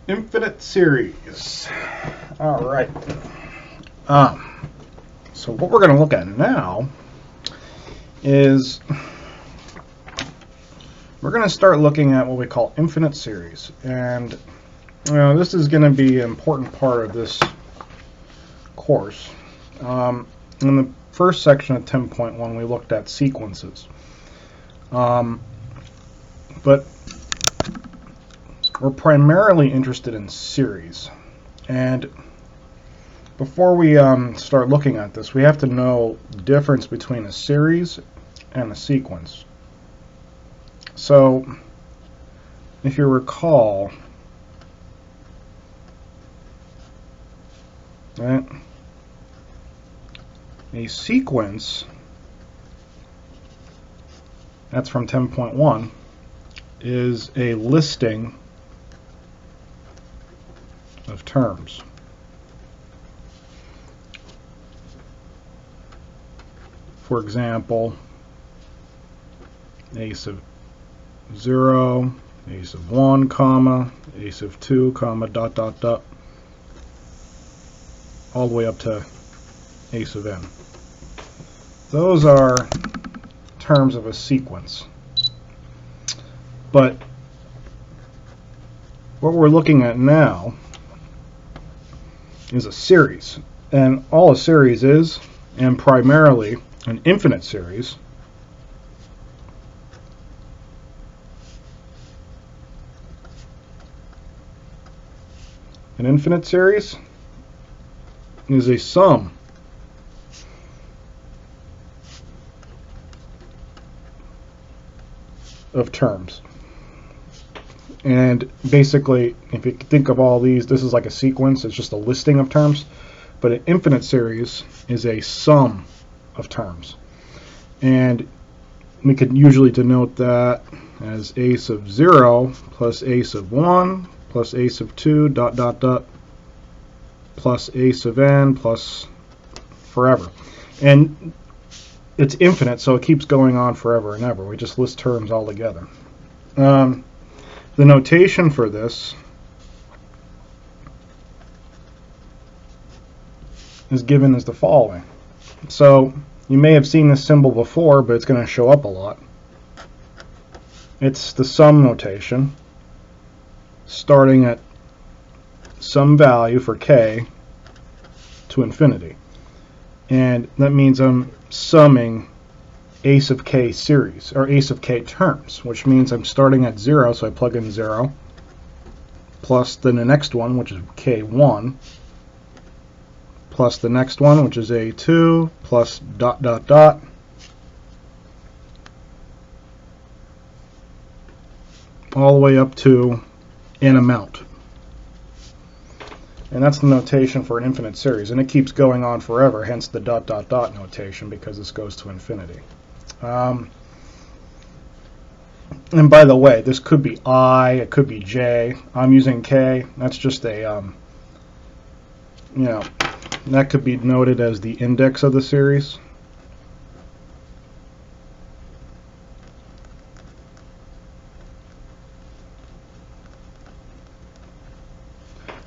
Infinite series. All right. So what we're going to look at now is we're going to start looking at what we call infinite series, and this is going to be an important part of this course. In the first section of 10.1, we looked at sequences, but we're primarily interested in series. And before we start looking at this, we have to know the difference between a series and a sequence. So, if you recall, right, a sequence, that's from 10.1, is a listing of terms. For example, ace of 0, ace of 1, comma, ace of 2, comma, dot, dot, dot, all the way up to ace of n. Those are terms of a sequence. But what we're looking at now is a series. And all a series is, and primarily an infinite series, is a sum of terms. And basically, if you think of all these, this is like a sequence, it's just a listing of terms, but an infinite series is a sum of terms. And we could usually denote that as ace of 0 plus ace of 1 plus ace of 2 dot dot dot plus ace of n plus forever. And it's infinite, so it keeps going on forever and ever. We just list terms all together. The notation for this is given as the following. So you may have seen this symbol before, but it's going to show up a lot. It's the sum notation, starting at some value for k to infinity. And that means I'm summing ace of k series, or ace of k terms, which means I'm starting at 0, so I plug in 0, plus then the next one, which is k1, plus the next one, which is a2, plus dot dot dot, all the way up to n amount. And that's the notation for an infinite series, and it keeps going on forever, hence the dot dot dot notation, because this goes to infinity. And by the way, this could be I, it could be J. I'm using K. That's just a, that could be noted as the index of the series.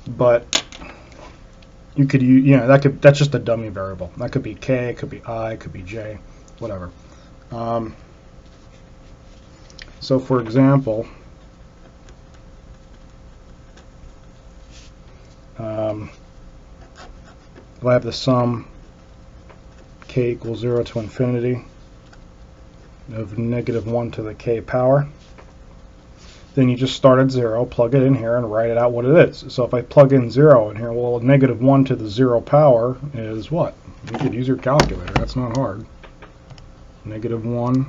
But you could use, that's just a dummy variable. That could be K, it could be I, it could be J, whatever. So for example, if I have the sum k equals 0 to infinity of -1 to the k power, then you just start at 0, plug it in here, and write it out what it is. So if I plug in 0 in here, well, -1 to the 0 power is what? You could use your calculator. That's not hard. -1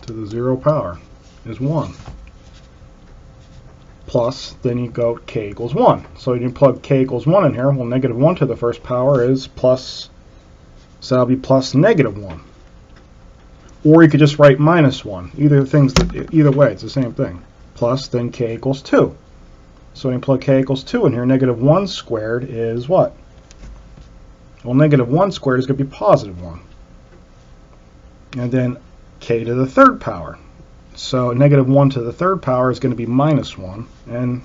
to the 0 power is 1. Plus, then you go k equals 1. So you plug k equals 1 in here. Well, -1 to the first power is plus, so that'll be plus -1. Or you could just write -1. Either way, it's the same thing. Plus, then k equals 2. So when you plug k equals 2 in here, -1 squared is what? Well, -1 squared is going to be +1. And then k to the third power So negative 1 to the third power is going to be minus 1. And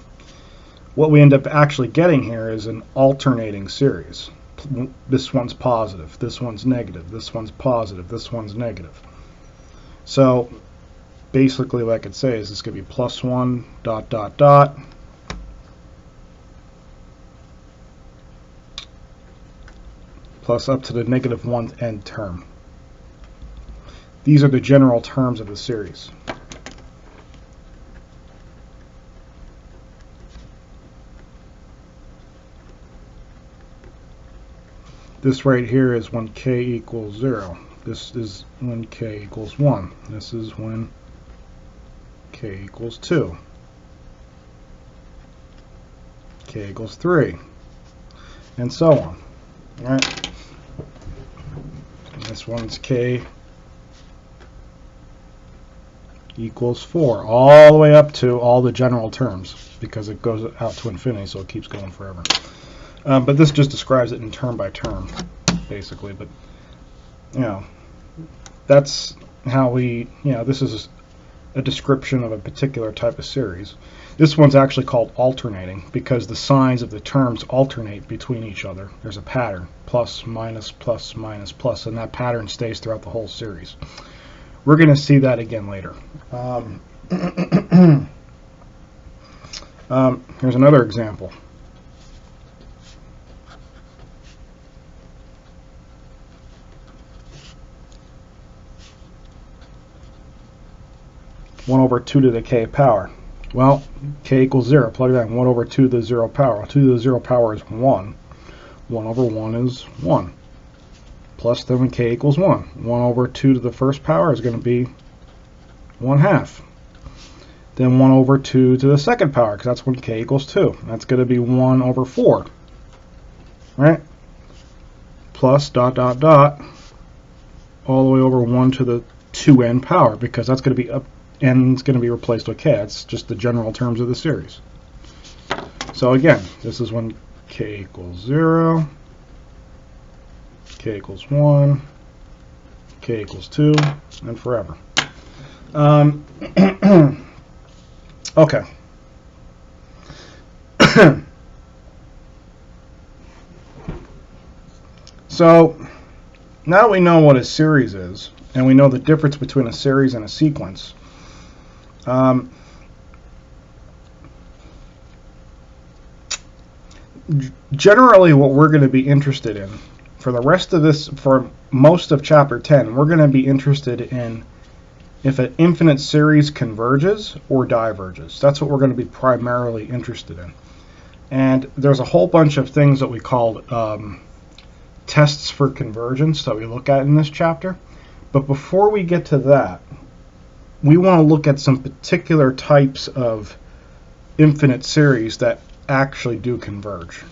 what we end up actually getting here is an alternating series. This one's positive, this one's negative, this one's positive, this one's negative. So basically what I could say is this could be plus 1 dot dot dot plus up to the negative 1th end term. These are the general terms of the series. This right here is when k equals 0. This is when k equals 1. This is when k equals 2. K equals 3. And so on. All right. And this one's k equals 4. All the way up to all the general terms, because it goes out to infinity, so it keeps going forever. But this just describes it in term by term, basically. But, you know, that's how we, you know, this is a description of a particular type of series. This one's actually called alternating because the signs of the terms alternate between each other. There's a pattern, plus, minus, plus, minus, plus, and that pattern stays throughout the whole series. We're going to see that again later. Here's another example. One over 2 to the k power. Well, k equals 0. Plug that in. 1 over 2 to the 0 power. 2 to the 0 power is 1. 1 over 1 is 1. Plus then when k equals 1. 1 over 2 to the first power is going to be 1/2. Then 1 over 2 to the second power, because that's when k equals 2. That's going to be 1 over 4. Right? Plus dot dot dot all the way over 1 to the 2n power, because that's going to be up. N is going to be replaced with k. It's just the general terms of the series. So again, this is when k equals 0, k equals 1, k equals 2, and forever. Okay. So now we know what a series is, and we know the difference between a series and a sequence. Generally, what we're going to be interested in for the rest of this, for most of chapter 10, we're going to be interested in if an infinite series converges or diverges. That's what we're going to be primarily interested in. And there's a whole bunch of things that we call tests for convergence that we look at in this chapter. But before we get to that, we want to look at some particular types of infinite series that actually do converge.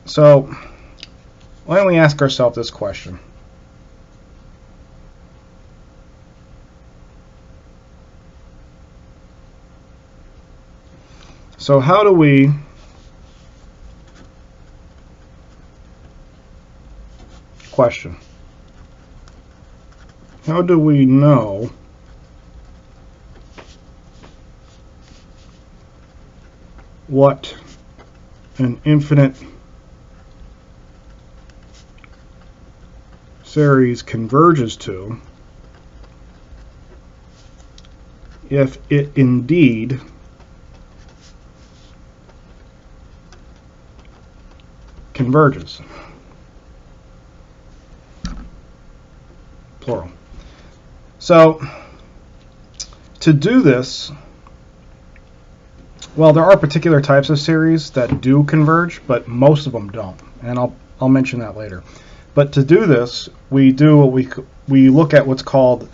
So why don't we ask ourselves this question? So how do we question? How do we know what an infinite series converges to if it indeed converges? Plural. So to do this, well, there are particular types of series that do converge, but most of them don't, and I'll mention that later. But to do this, we look at what's called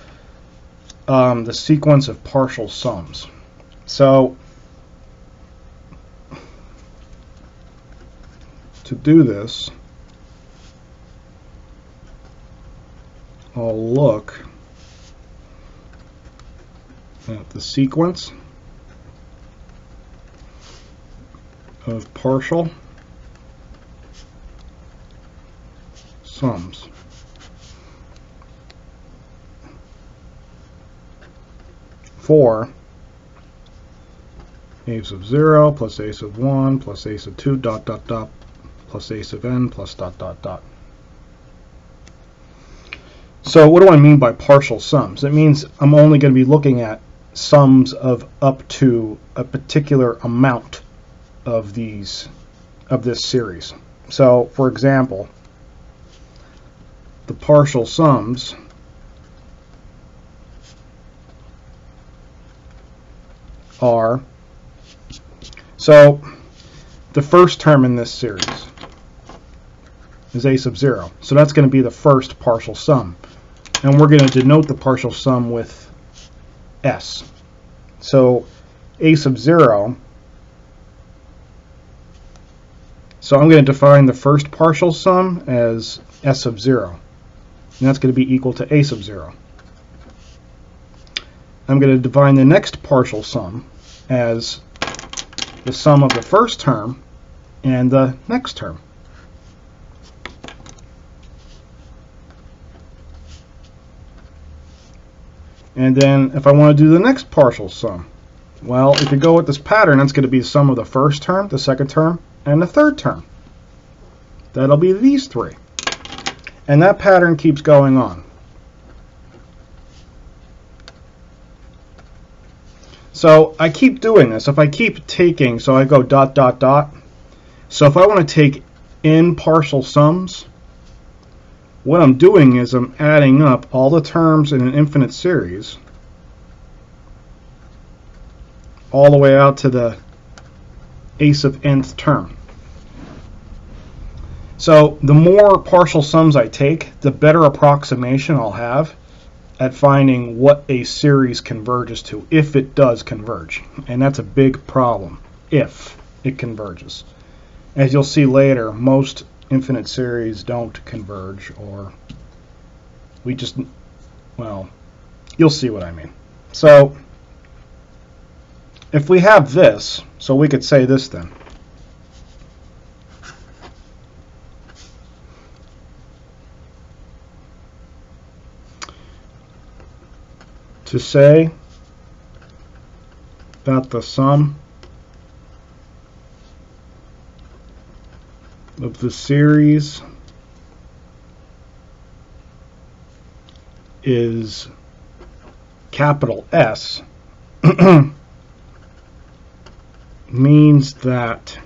the sequence of partial sums. So to do this, I'll look at the sequence of partial sums. for a sub 0 plus a sub 1 plus a sub 2 dot dot dot plus a sub n plus dot dot dot. So what do I mean by partial sums? It means I'm only going to be looking at sums of up to a particular amount of this series. So for example, the partial sums are, so the first term in this series is a sub 0. So that's going to be the first partial sum. And we're going to denote the partial sum with s. So a sub 0, so I'm going to define the first partial sum as s sub 0. And that's going to be equal to a sub 0. I'm going to define the next partial sum as the sum of the first term and the next term. And then if I want to do the next partial sum, well, if you go with this pattern, that's going to be the sum of the first term, the second term, and the third term. That'll be these three. And that pattern keeps going on. So I keep doing this. If I keep taking, so I go dot, dot, dot. So if I want to take n partial sums, what I'm doing is I'm adding up all the terms in an infinite series all the way out to the a sub nth term. So the more partial sums I take, the better approximation I'll have at finding what a series converges to, if it does converge. And that's a big problem, if it converges. As you'll see later, most infinite series don't converge, or we just, well, you'll see what I mean. So if we have this, so we could say this then. To say that the sum of the series is capital S means that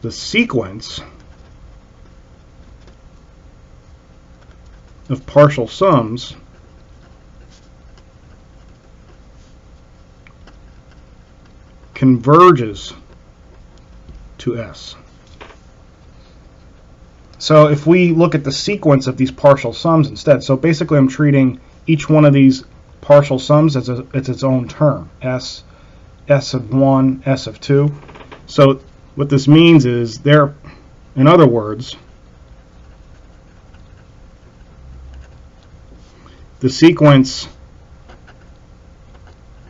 the sequence of partial sums converges to S. So if we look at the sequence of these partial sums instead, so basically I'm treating each one of these partial sums as its own term, S, S of 1, S of 2. So what this means is there, in other words, the sequence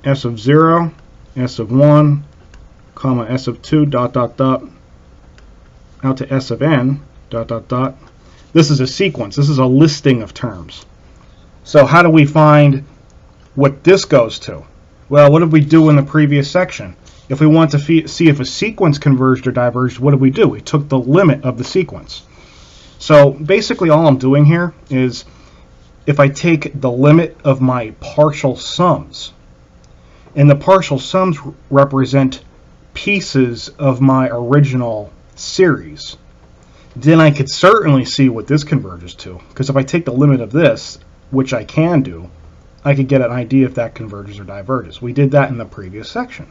S of 0, S of 1, comma S of 2, dot, dot, dot, out to S of n, dot, dot, dot. This is a sequence. This is a listing of terms. So how do we find what this goes to? Well, what did we do in the previous section? If we want to see if a sequence converged or diverged, what did we do? We took the limit of the sequence. So basically all I'm doing here is if I take the limit of my partial sums, and the partial sums represent pieces of my original series, then I could certainly see what this converges to. Because if I take the limit of this, which I can do, I could get an idea if that converges or diverges. We did that in the previous section.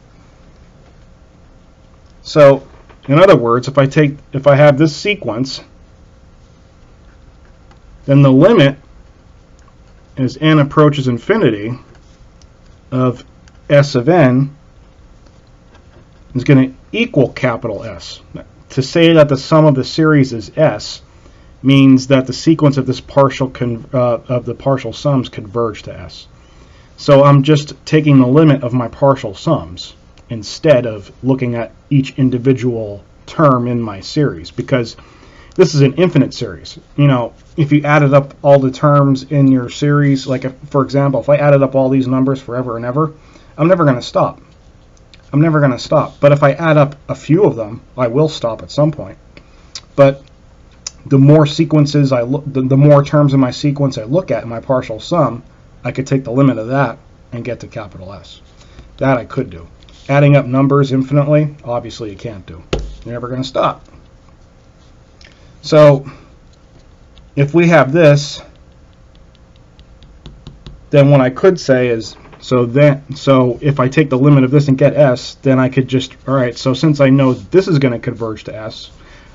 So, in other words, if I have this sequence, then the limit as n approaches infinity of S of n is going to equal capital S. To say that the sum of the series is S means that the sequence of this partial sums converge to S. So I'm just taking the limit of my partial sums instead of looking at each individual term in my series, because this is an infinite series. You know, if you added up all the terms in your series, like if, for example, if I added up all these numbers forever and ever, I'm never going to stop. I'm never going to stop. But if I add up a few of them, I will stop at some point. But the more sequences I look, the more terms in my sequence I look at in my partial sum, I could take the limit of that and get to capital S. That I could do. Adding up numbers infinitely, obviously you can't do. You're never going to stop. So if we have this, then what I could say is, so if I take the limit of this and get S, then I could just, all right, so since I know this is going to converge to S,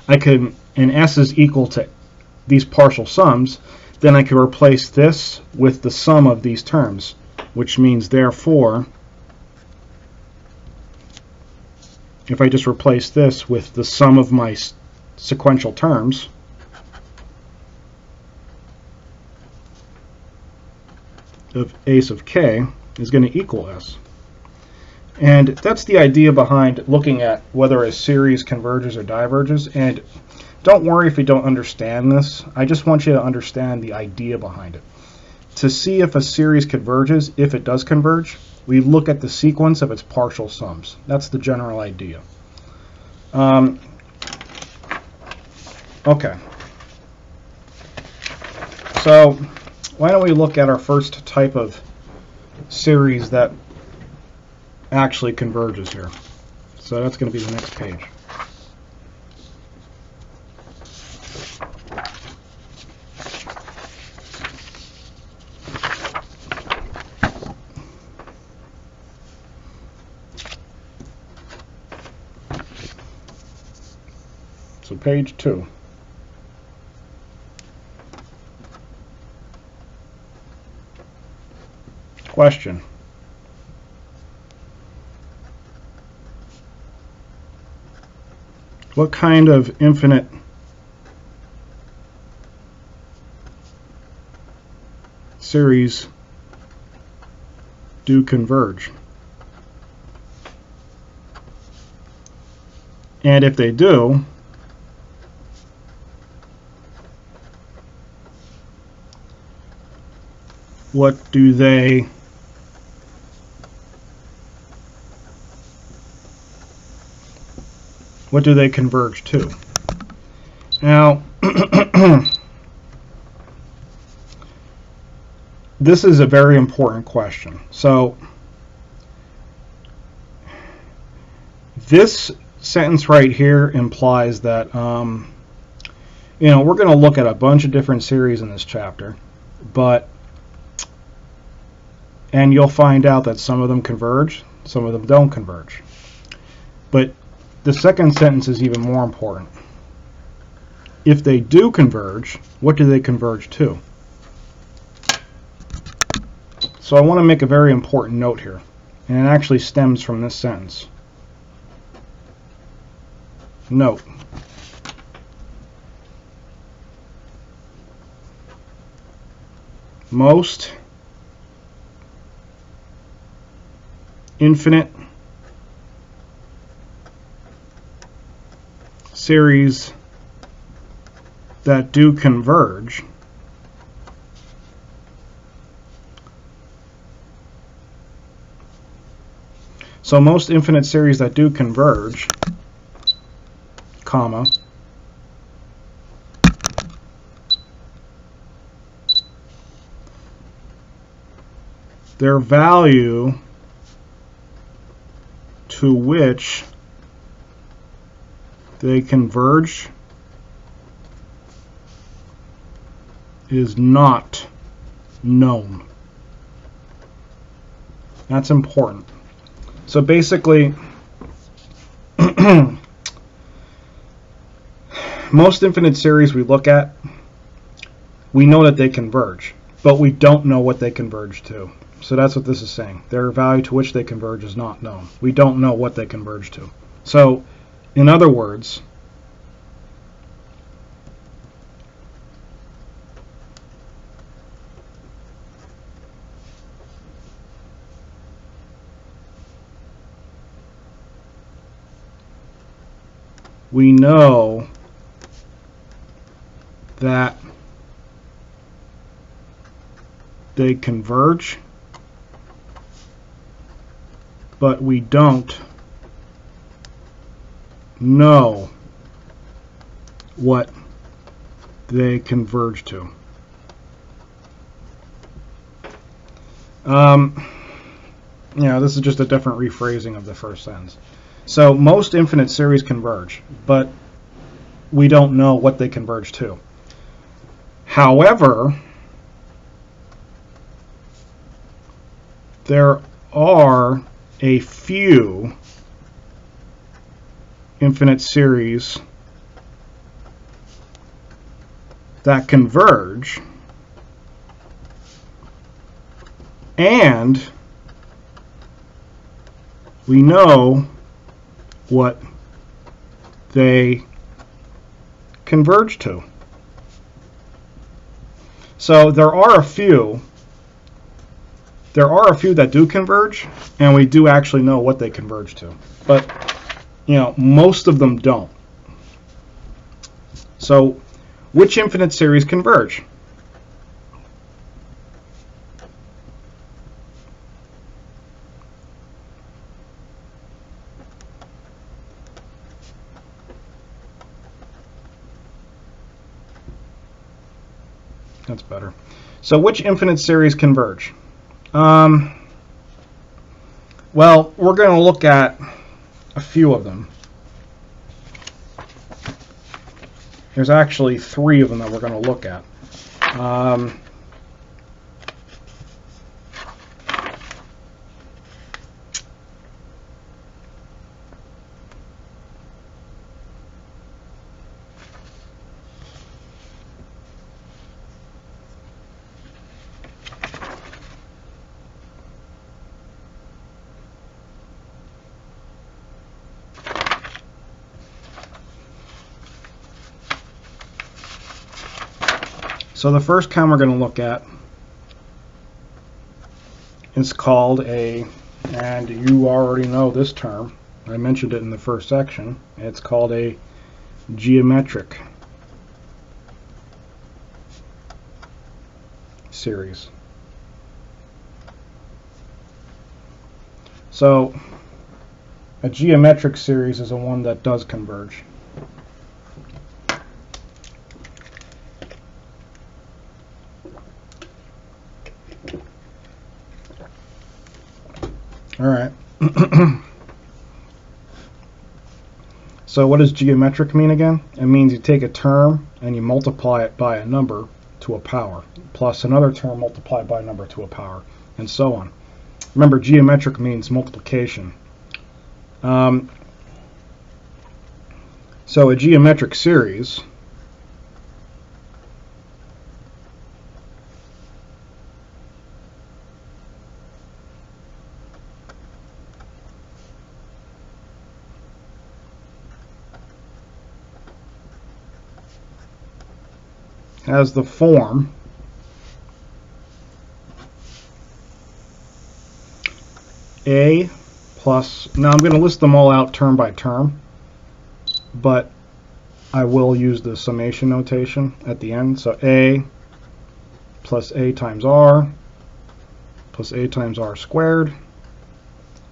I can, and S is equal to these partial sums, then I can replace this with the sum of these terms, which means therefore, if I just replace this with the sum of my sequential terms, of a sub k is going to equal S. And that's the idea behind looking at whether a series converges or diverges. And don't worry if you don't understand this. I just want you to understand the idea behind it. To see if a series converges, if it does converge, we look at the sequence of its partial sums. That's the general idea. Okay. So why don't we look at our first type of series that actually converges here. So that's going to be the next page. So page 2. Question. What kind of infinite series do converge? And if they do, what do they converge to? Now, this is a very important question. So, this sentence right here implies that, you know, we're going to look at a bunch of different series in this chapter, and you'll find out that some of them converge, some of them don't converge. But the second sentence is even more important. If they do converge, what do they converge to? So I want to make a very important note here, and it actually stems from this sentence. Note. Most infinite series that do converge so most infinite series that do converge, comma, their value to which they converge is not known. That's important. So basically, most infinite series we look at, we know that they converge, but we don't know what they converge to. So that's what this is saying. Their value to which they converge is not known. We don't know what they converge to. So, in other words, we know that they converge, but we don't know what they converge to. This is just a different rephrasing of the first sentence. So most infinite series converge, but we don't know what they converge to. However, there are a few infinite series that converge, and we know what they converge to. So there are a few that do converge, and we do actually know what they converge to. But most of them don't. So which infinite series converge? That's better. So which infinite series converge? Well, we're going to look at a few of them. There's actually 3 of them that we're going to look at. So the first kind we're going to look at is called and you already know this term, I mentioned it in the first section, it's called a geometric series. So a geometric series is a one that does converge. All right. So what does geometric mean again? It means you take a term and you multiply it by a number to a power, plus another term multiplied by a number to a power, and so on. Remember, geometric means multiplication. So a geometric series has the form A plus, now I'm going to list them all out term by term, but I will use the summation notation at the end. So A plus A times R plus A times R squared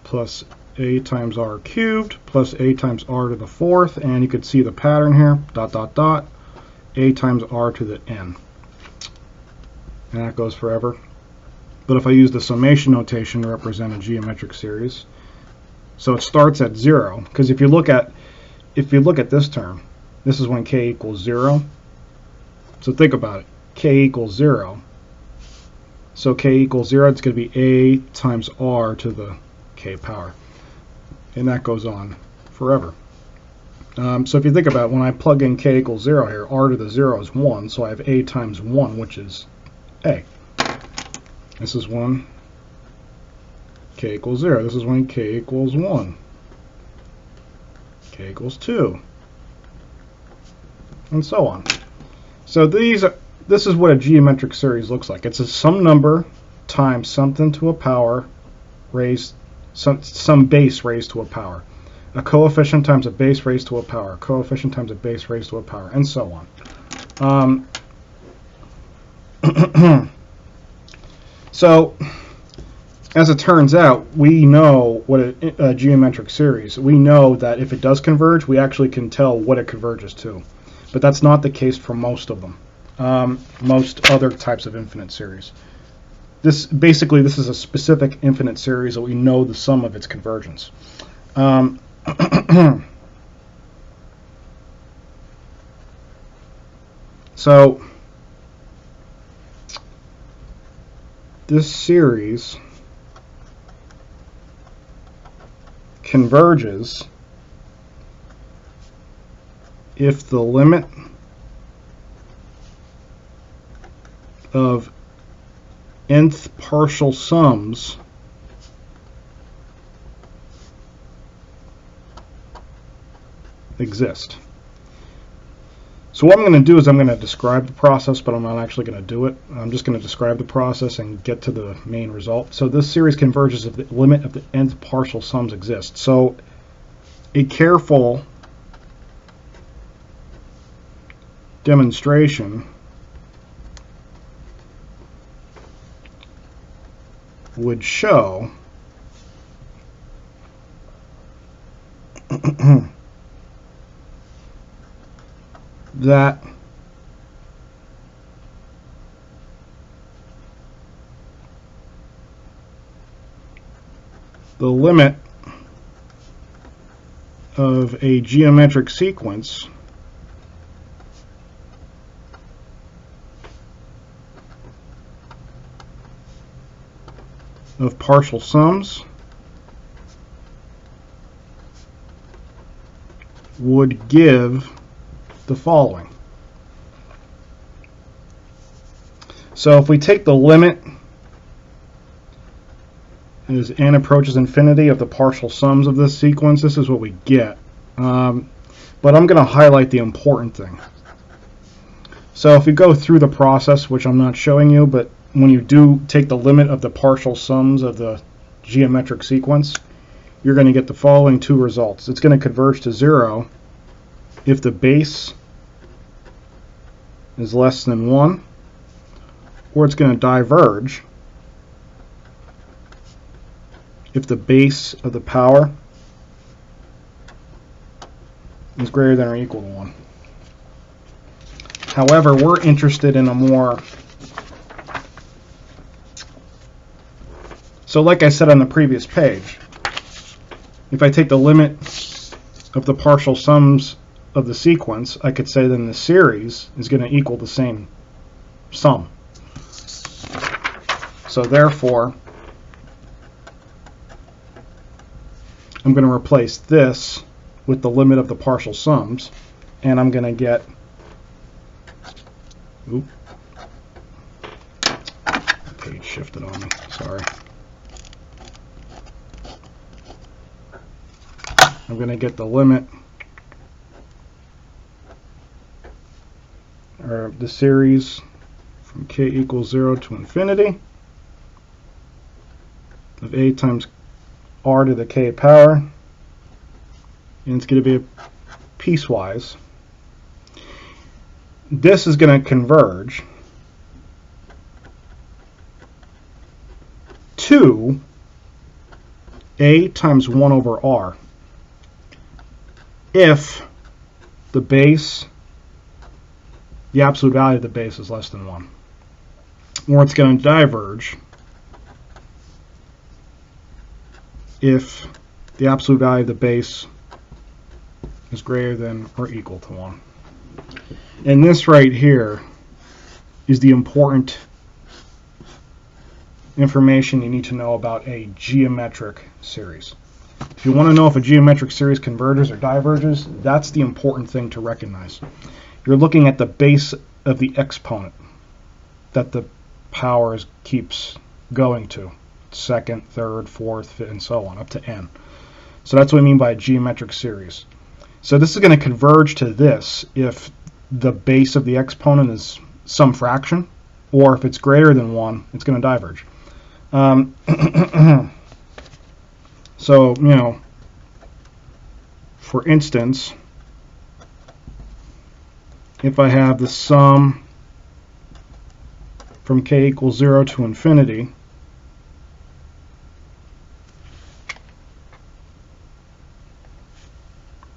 plus A times R cubed plus A times R to the 4th, and you could see the pattern here, dot dot dot, A times R to the n, and that goes forever. But if I use the summation notation to represent a geometric series, so it starts at 0, because if you look at this term, this is when k equals 0. So think about it, k equals 0. So k equals 0, it's going to be A times R to the k power, and that goes on forever. So if you think about it, when I plug in k equals 0 here, R to the 0 is 1, so I have A times 1, which is A. This is 1, k equals 0. This is when k equals 1, k equals 2, and so on. So this is what a geometric series looks like. It's some number times something to a power raised, some base raised to a power. A coefficient times a base raised to a power, a coefficient times a base raised to a power, and so on. So, as it turns out, we know what a geometric series. We know that if it does converge, we actually can tell what it converges to. But that's not the case for most of them. Most other types of infinite series. This is a specific infinite series that we know the sum of its convergence. So this series converges if the limit of nth partial sums exist. So what I'm going to do is I'm going to describe the process, but I'm not actually going to do it. I'm just going to describe the process and get to the main result. So this series converges if the limit of the nth partial sums exists. So a careful demonstration would show that the limit of a geometric sequence of partial sums would give the following. So if we take the limit as n approaches infinity of the partial sums of this sequence, this is what we get. But I'm going to highlight the important thing. So if we go through the process, which I'm not showing you, but when you do take the limit of the partial sums of the geometric sequence, you're going to get the following two results. It's going to converge to 0 if the base is less than 1, or it's going to diverge if the base of the power is greater than or equal to 1. However, we're interested in a more... So like I said on the previous page, if I take the limit of the partial sums of the sequence, I could say then the series is going to equal the same sum. So therefore, I'm going to replace this with the limit of the partial sums, and I'm going to get, oop, the page shifted on me, sorry. I'm going to get the limit, or the series from k equals 0 to infinity of a times r to the k power, and it's going to be piecewise. This is going to converge to a times 1 over r if the base, the absolute value of the base is less than 1. Or it's going to diverge if the absolute value of the base is greater than or equal to 1. And this right here is the important information you need to know about a geometric series. If you want to know if a geometric series converges or diverges, that's the important thing to recognize. You're looking at the base of the exponent that the power keeps going to. Second, third, fourth, fifth, and so on, up to n. So that's what I mean by a geometric series. So this is going to converge to this if the base of the exponent is some fraction, or if it's greater than 1, it's going to diverge. So, you know, for instance, if I have the sum from k equals 0 to infinity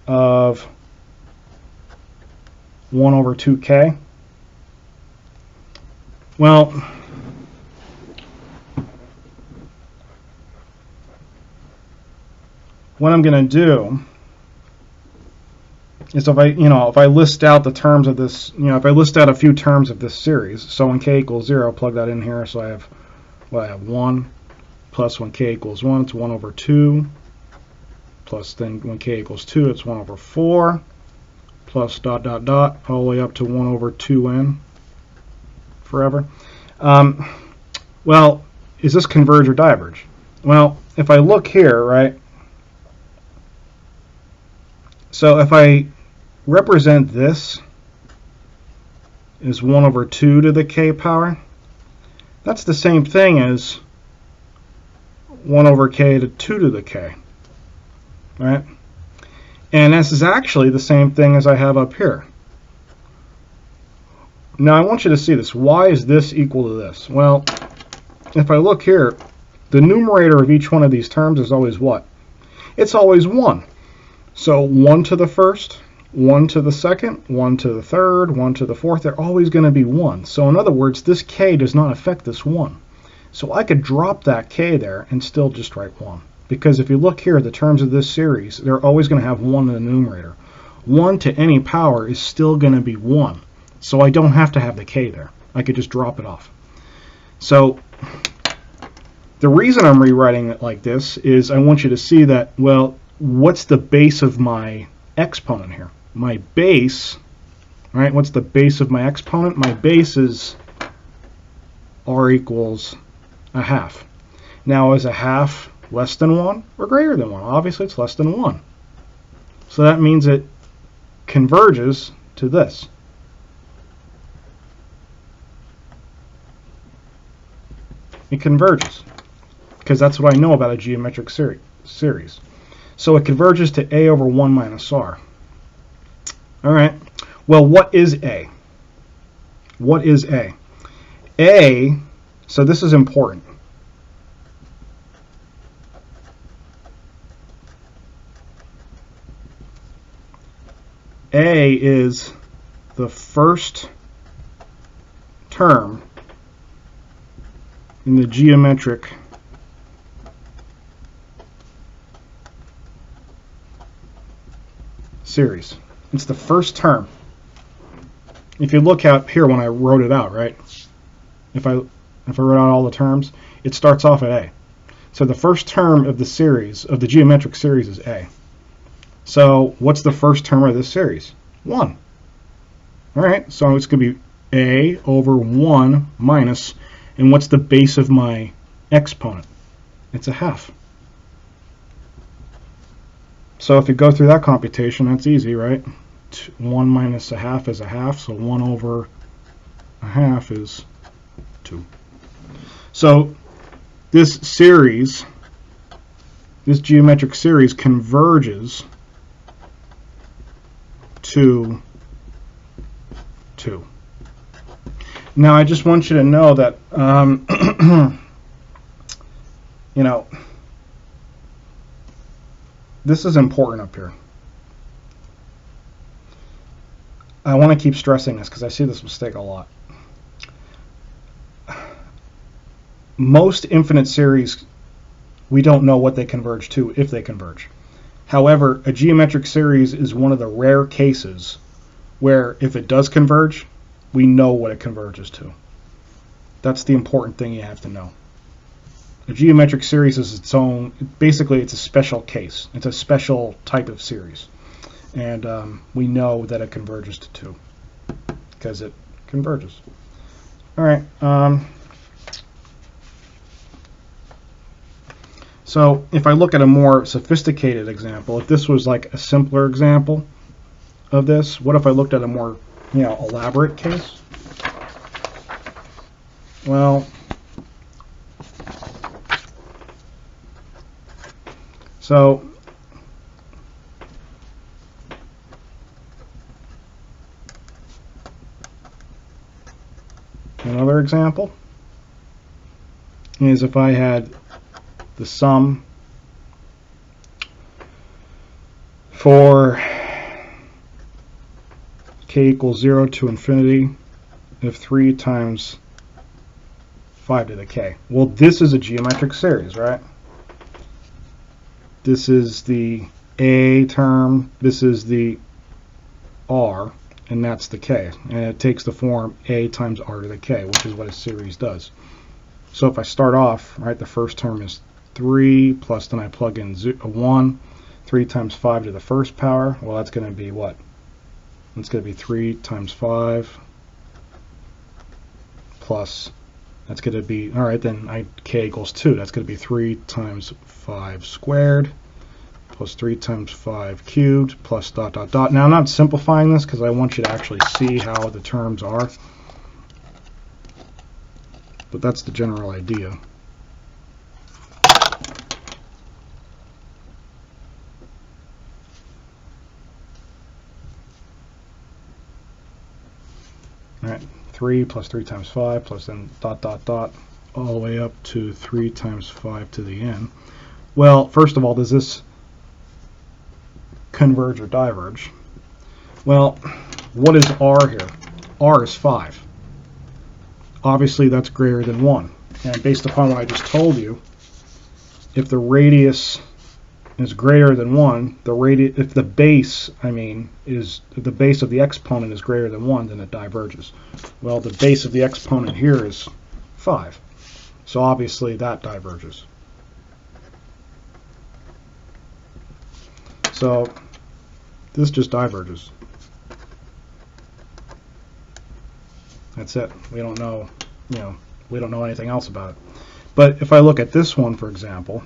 of 1 over 2k. Well, what I'm going to do is if I list out the terms of this, if I list out a few terms of this series, so when k equals 0, plug that in here, so I have 1 plus when k equals 1, it's 1 over 2, plus then when k equals 2, it's 1 over 4, plus dot dot dot all the way up to 1 over 2n forever. Well, is this converge or diverge? Well, if I look here, right, so if I represent this as 1 over 2 to the k power, that's the same thing as 1 over k to 2 to the k, right? And this is actually the same thing as I have up here. Now I want you to see this. Why is this equal to this? Well, if I look here, the numerator of each one of these terms is always what? It's always 1. So 1 to the first, 1 to the second, 1 to the third, 1 to the fourth, they're always going to be 1. So in other words, this k does not affect this 1. So I could drop that k there and still just write 1. Because if you look here, the terms of this series, they're always going to have 1 in the numerator. 1 to any power is still going to be 1. So I don't have to have the k there. I could just drop it off. So the reason I'm rewriting it like this is I want you to see that, well, what's the base of my exponent here? My base, right? What's the base of my exponent? My base is r equals a half. Now, is a half less than 1 or greater than 1? Obviously, it's less than 1. So that means it converges to this. It converges, because that's what I know about a geometric series. So it converges to a over 1 minus r. All right. Well, what is a? What is a? A, so this is important. A is the first term in the geometric series. It's the first term. If you look out here when I wrote it out, right? If I wrote out all the terms, it starts off at A. So the first term of the series, of the geometric series, is A. So what's the first term of this series? 1. All right, so it's going to be A over 1 minus, and what's the base of my exponent? It's a half. So if you go through that computation, that's easy, right? 1 minus a half is a half, so 1 over a half is 2. So this series, this geometric series, converges to 2. Now I just want you to know that this is important up here. I want to keep stressing this because I see this mistake a lot. Most infinite series, we don't know what they converge to, if they converge. However, a geometric series is one of the rare cases where if it does converge, we know what it converges to. That's the important thing you have to know. A geometric series is its own, basically it's a special case. It's a special type of series. And we know that it converges to 2 because it converges. All right. So if I look at a more sophisticated example, if this was like a simpler example of this, what if I looked at a more elaborate case? Well, so example, is if I had the sum for k equals 0 to infinity of 3 times 5 to the k. Well, this is a geometric series, right? This is the a term, this is the r, and that's the k. And it takes the form a times r to the k, which is what a series does. So if I start off, right, the first term is 3, plus then I plug in 1, 3 times 5 to the first power. Well, that's going to be what? It's going to be 3 times 5 plus, that's going to be, all right, then k equals 2. That's going to be 3 times 5 squared plus 3 times 5 cubed plus dot, dot, dot. Now, I'm not simplifying this because I want you to actually see how the terms are. But that's the general idea. All right, 3 plus 3 times 5 plus then dot, dot, dot, all the way up to 3 times 5 to the n. Well, first of all, does this converge or diverge? Well, what is r here? R is 5. Obviously, that's greater than 1. And based upon what I just told you, if the radius is greater than 1, if the base, if the base of the exponent is greater than 1, then it diverges. Well, the base of the exponent here is 5. So obviously that diverges. So this just diverges. That's it. We don't know, we don't know anything else about it. But if I look at this one, for example,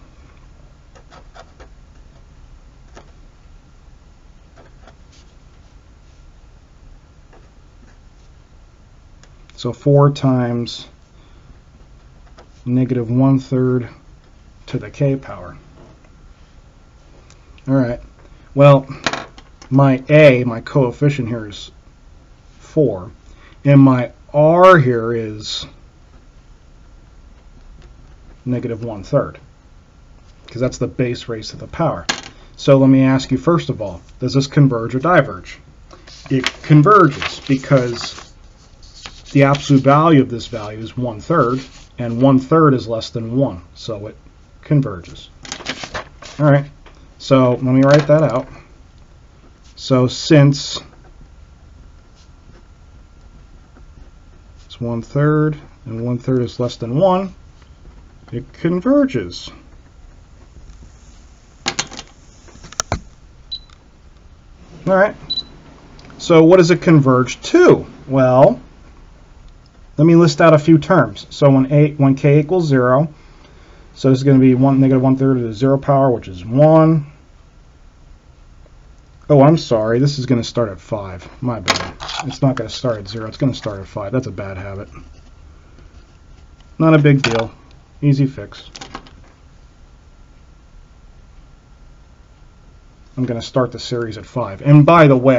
so 4 times negative 1/3 to the k power. All right. Well, my a, my coefficient here is 4, and my r here is negative 1/3, because that's the base raised to the power. So let me ask you, first of all, does this converge or diverge? It converges because the absolute value of this value is 1/3, and 1/3 is less than 1, so it converges. All right, so let me write that out. So since it's 1/3 and 1/3 is less than 1, it converges. All right, so what does it converge to? Well, let me list out a few terms. So when k equals 0, so this is going to be negative 1/3 to the 0 power, which is 1. Oh, I'm sorry, this is going to start at 5. My bad. It's not going to start at 0, it's going to start at 5. That's a bad habit. Not a big deal. Easy fix. I'm going to start the series at 5. And by the way,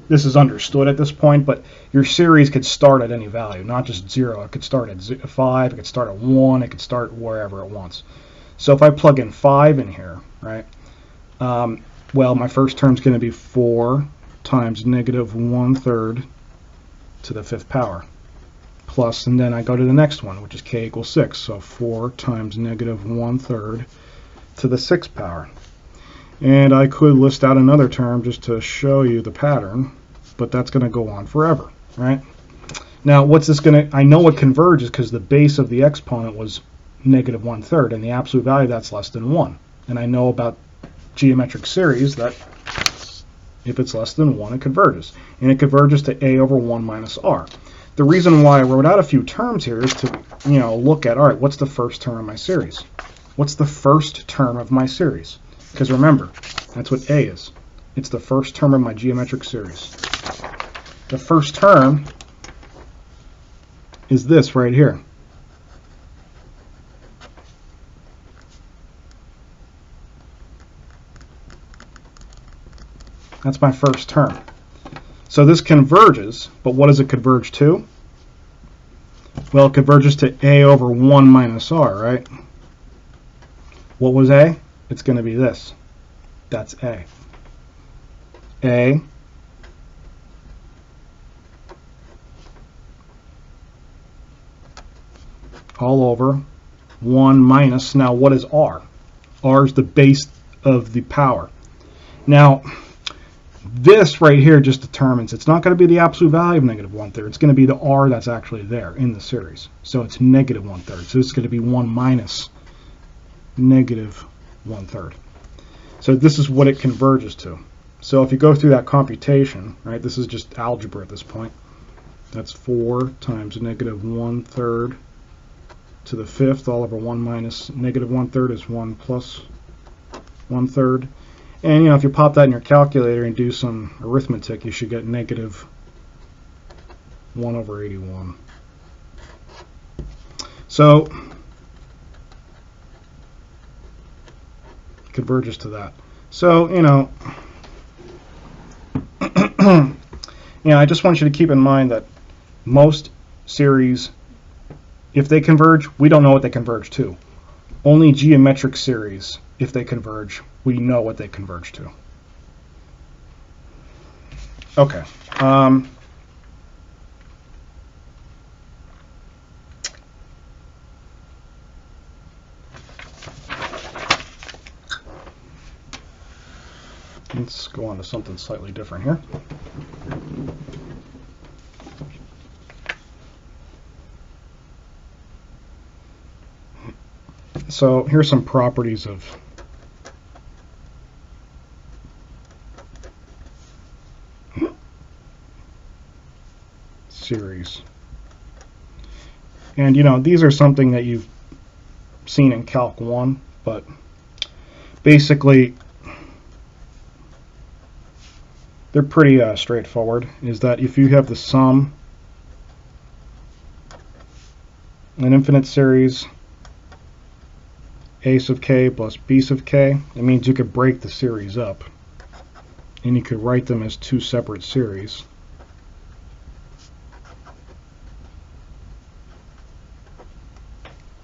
this is understood at this point, but your series could start at any value, not just 0. It could start at 5, it could start at 1, it could start wherever it wants. So if I plug in 5 in here, right, well, my first term is going to be 4 times negative 1/3 to the 5th power. Plus, and then I go to the next one, which is k equals 6. So 4 times negative 1/3 to the 6th power. And I could list out another term just to show you the pattern, but that's going to go on forever, right? Now, what's this going to, I know it converges because the base of the exponent was negative 1/3, and the absolute value that's less than 1. And I know about geometric series that if it's less than 1, it converges. And it converges to a over 1 minus r. The reason why I wrote out a few terms here is to, look at, all right, what's the first term of my series? What's the first term of my series? Because remember, that's what a is. It's the first term of my geometric series. The first term is this right here. That's my first term. So this converges, but what does it converge to? Well, it converges to A over 1 minus R, right? What was A? It's going to be this. That's A. A all over 1 minus, now what is R? R is the base of the power. Now, this right here just determines it's not going to be the absolute value of negative 1/3. It's going to be the R that's actually there in the series. So it's negative 1/3. So it's going to be 1 minus negative 1/3. So this is what it converges to. So if you go through that computation, right, this is just algebra at this point. That's 4 times negative 1/3 to the 5th, all over 1 minus negative 1/3 is 1 plus 1/3. And if you pop that in your calculator and do some arithmetic, you should get negative 1 over 81. So converges to that. So, I just want you to keep in mind that most series, if they converge, we don't know what they converge to. Only geometric series, if they converge, we know what they converge to. Okay. Let's go on to something slightly different here. So here's some properties of series. And these are something that you've seen in Calc 1, but basically they're pretty straightforward. Is that if you have the sum, an infinite series, a sub k plus b sub k, it means you could break the series up and you could write them as two separate series.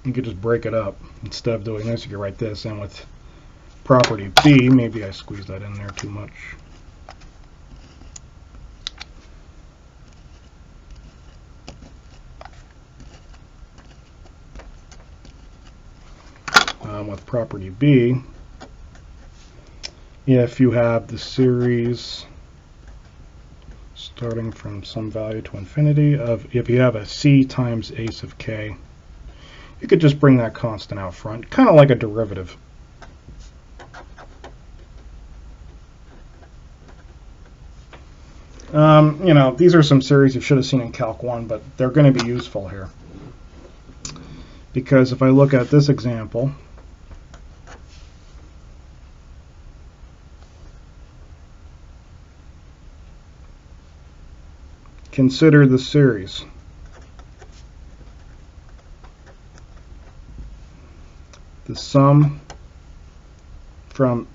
You could just break it up. Instead of doing this, you could write this, and with property B, maybe I squeezed that in there too much. With property B, if you have the series starting from some value to infinity of, if you have a c times a sub k, you could just bring that constant out front, kind of like a derivative. These are some series you should have seen in Calc 1, but they're going to be useful here. Because if I look at this example, consider the series. The sum from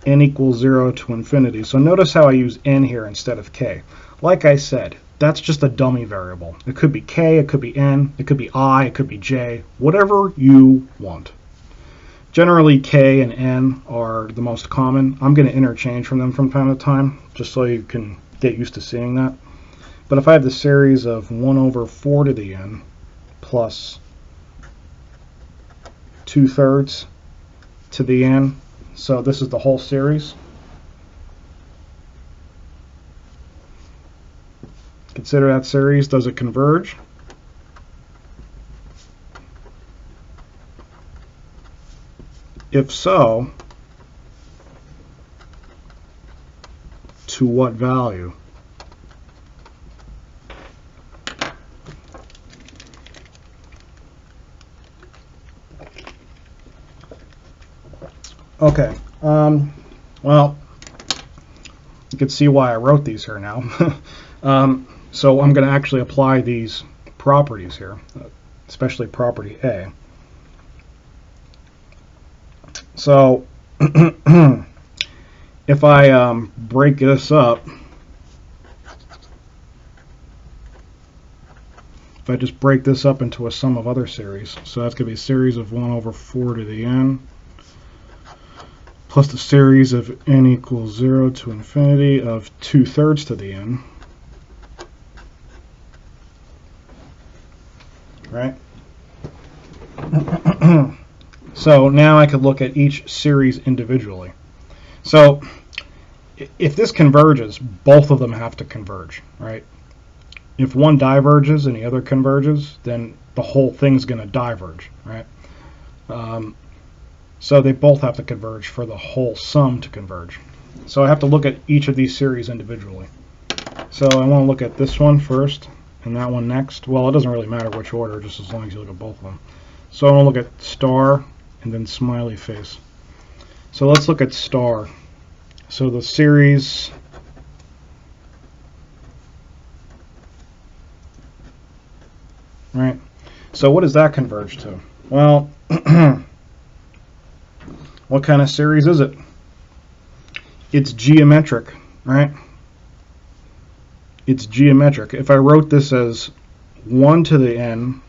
n equals 0 to infinity. So notice how I use n here instead of k. Like I said, that's just a dummy variable. It could be k, it could be n, it could be I, it could be j, whatever you want. Generally, k and n are the most common. I'm going to interchange from them from time to time, just so you can get used to seeing that. But if I have the series of 1 over 4 to the n plus 2/3 to the n, so this is the whole series. Consider that series. Does it converge? If so, to what value? Okay, well, you can see why I wrote these here now. So I'm going to actually apply these properties here, especially property A. So if I break this up, if I just break this up into a sum of other series, so that's going to be a series of 1 over 4 to the n plus the series of n equals 0 to infinity of 2/3 to the n, right? So now I could look at each series individually. So if this converges, both of them have to converge, right? If one diverges and the other converges, then the whole thing's going to diverge, right? So they both have to converge for the whole sum to converge. So I have to look at each of these series individually. So I want to look at this one first and that one next. Well, it doesn't really matter which order, just as long as you look at both of them. So I want to look at star and then smiley face. So let's look at star. So the series right. So what does that converge to? Well, what kind of series is it? It's geometric, right? It's geometric. If I wrote this as 1 to the n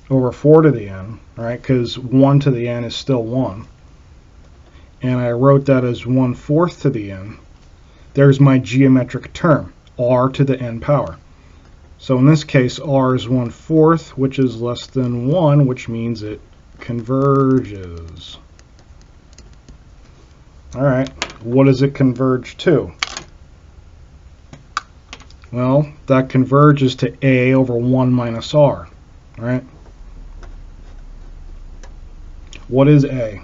over 4 to the n, right? Because 1 to the n is still 1. And I wrote that as 1/4 to the n. There's my geometric term, r to the n power. So in this case, r is 1/4, which is less than 1, which means it converges. All right, what does it converge to? Well, that converges to a over 1 minus r, right? What is a?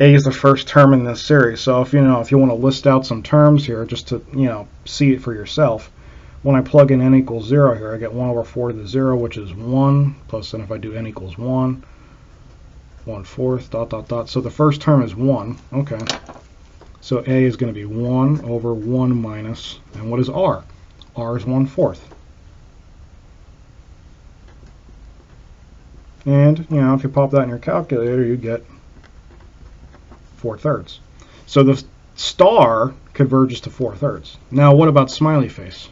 A is the first term in this series. So if you want to list out some terms here, just to see it for yourself, when I plug in n equals 0 here, I get 1 over 4 to the 0, which is 1, plus then if I do n equals 1, 1/4, dot, dot, dot. So the first term is 1. Okay. So a is going to be 1 over 1 minus, and what is r? R is 1/4. And, if you pop that in your calculator, you get 4/3. So the star converges to 4/3. Now, what about smiley face?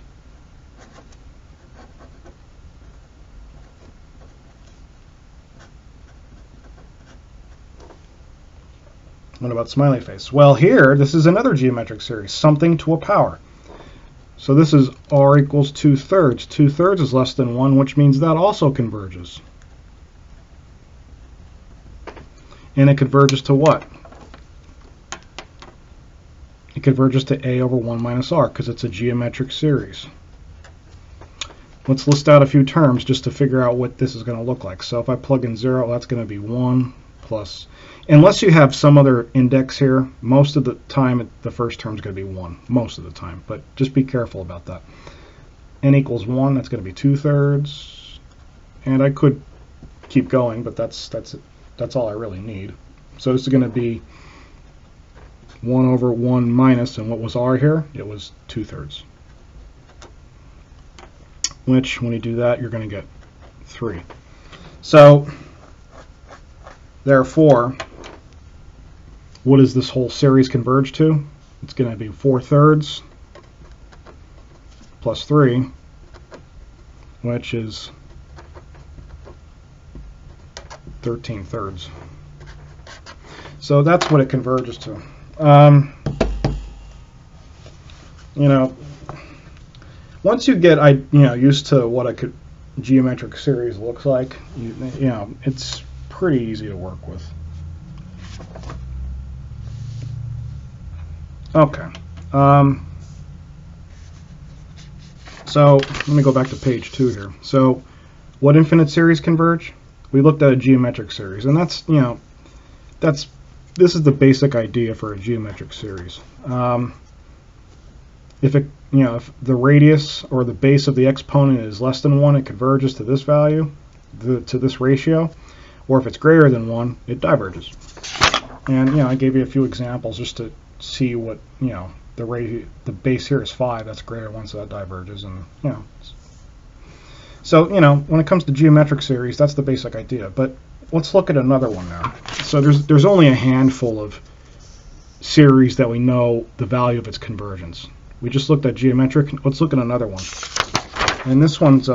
What about smiley face? Well, here, this is another geometric series, something to a power. So this is r equals 2/3. 2/3 is less than 1, which means that also converges. And it converges to what? It converges to a over 1 minus r, because it's a geometric series. Let's list out a few terms just to figure out what this is going to look like. So if I plug in 0, that's going to be 1 plus, unless you have some other index here, most of the time the first term is going to be 1, most of the time, but just be careful about that. N equals 1, that's going to be 2/3, and I could keep going, but that's all I really need. So this is going to be 1 over 1 minus, and what was r here? It was 2/3. Which, when you do that, you're going to get 3. So, therefore, what does this whole series converge to? It's going to be 4/3 plus 3, which is 13/3. So that's what it converges to. Once you get used to what a geometric series looks like, it's pretty easy to work with. Okay. So let me go back to page 2 here. So what infinite series converge? We looked at a geometric series, and this is the basic idea for a geometric series. If the radius or the base of the exponent is less than 1, it converges to this value, to this ratio, or if it's greater than 1, it diverges. And I gave you a few examples just to see what the base here is 5, that's greater than 1, so that diverges, and So, when it comes to geometric series, that's the basic idea. But let's look at another one now. So there's only a handful of series that we know the value of its convergence. We just looked at geometric. Let's look at another one. And this one's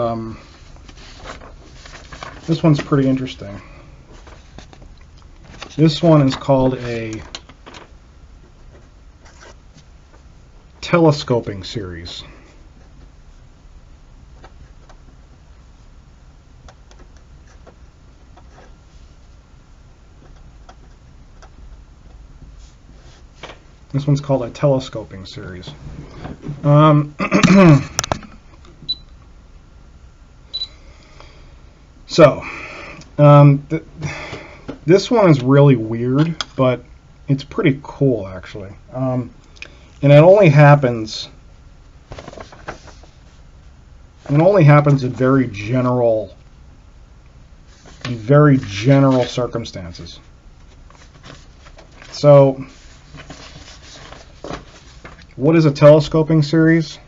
pretty interesting. This one is called a telescoping series. This one's called a telescoping series. This one is really weird, but it's pretty cool actually. And it only happens in very general circumstances. So, what is a telescoping series?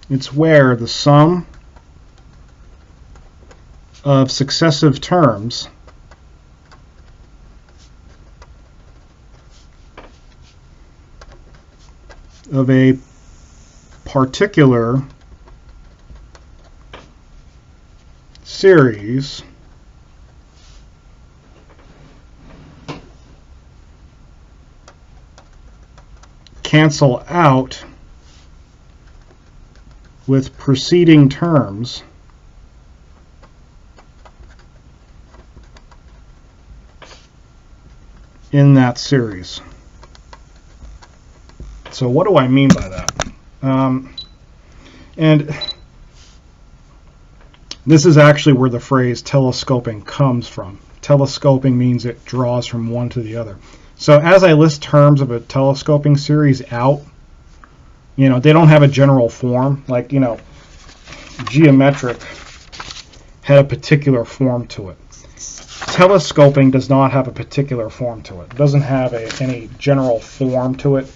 It's where the sum of successive terms of a particular series cancel out with preceding terms in that series. So what do I mean by that? And this is actually where the phrase telescoping comes from. Telescoping means it draws from one to the other. So as I list terms of a telescoping series out, they don't have a general form. Like, geometric had a particular form to it. Telescoping does not have a particular form to it. It doesn't have any general form to it.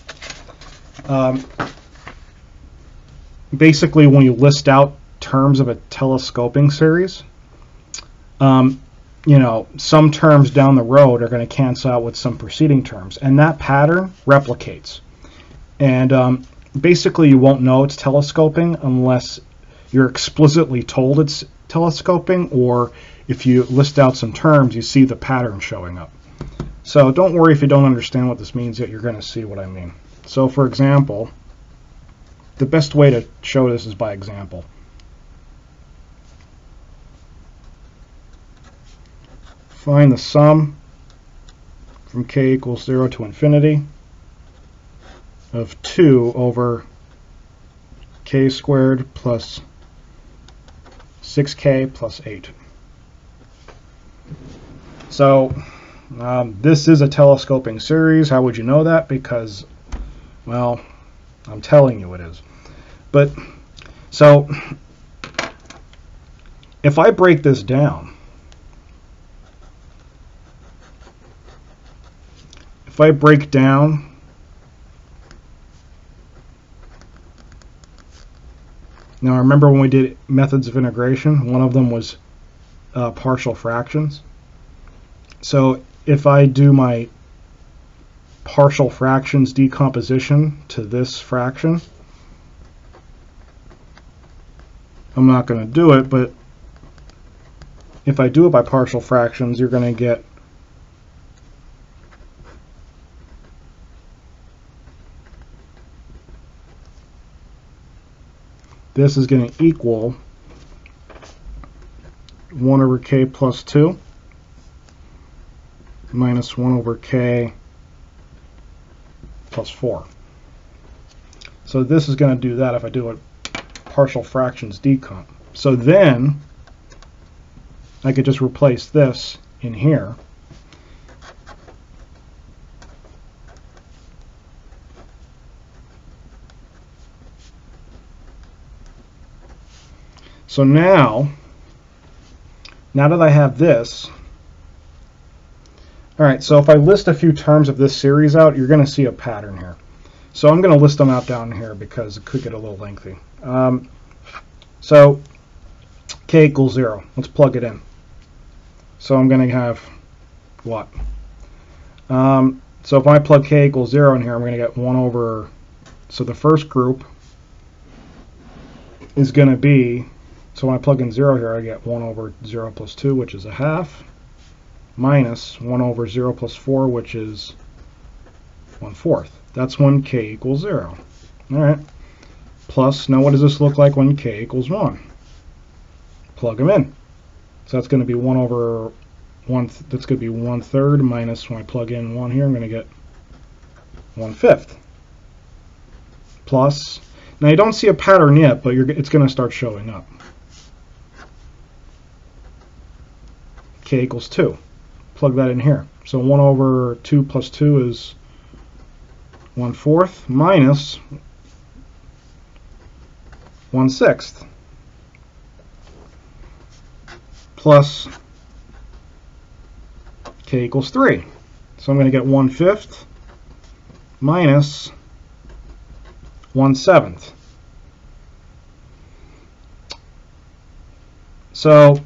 Basically, when you list out terms of a telescoping series, some terms down the road are going to cancel out with some preceding terms, and that pattern replicates. And basically, you won't know it's telescoping unless you're explicitly told it's telescoping, or if you list out some terms, you see the pattern showing up. So don't worry if you don't understand what this means yet, you're going to see what I mean. So for example, the best way to show this is by example. Find the sum from k equals 0 to infinity of 2 over k squared plus 6k plus 8. So this is a telescoping series. How would you know that? Because, well, I'm telling you it is. But, so, if I break this down, now remember when we did methods of integration, one of them was partial fractions. So if I do my partial fractions decomposition to this fraction, I'm not going to do it, but if I do it by partial fractions, you're going to get this is going to equal 1 over k plus 2 minus 1 over k plus 4. So this is going to do that if I do a partial fractions decomp. So then I could just replace this in here. So now that I have this, all right, so if I list a few terms of this series out, you're going to see a pattern here. So I'm going to list them out down here because it could get a little lengthy. So k equals 0. Let's plug it in. So I'm going to have what? So if I plug k equals 0 in here, I'm going to get 1 over So the first group is going to be, so when I plug in 0 here, I get 1 over 0 plus 2, which is a half, minus 1 over 0 plus 4, which is 1/4. That's when k equals 0. All right. Plus, now what does this look like when k equals 1? Plug them in. So that's going to be 1 over 1, that's going to be 1/3 minus, when I plug in 1 here, I'm going to get 1/5. Plus, now you don't see a pattern yet, but it's going to start showing up. K equals 2. Plug that in here. So 1 over 2 plus 2 is 1/4 minus 1/6 plus k equals 3. So I'm going to get 1/5 minus 1/7. So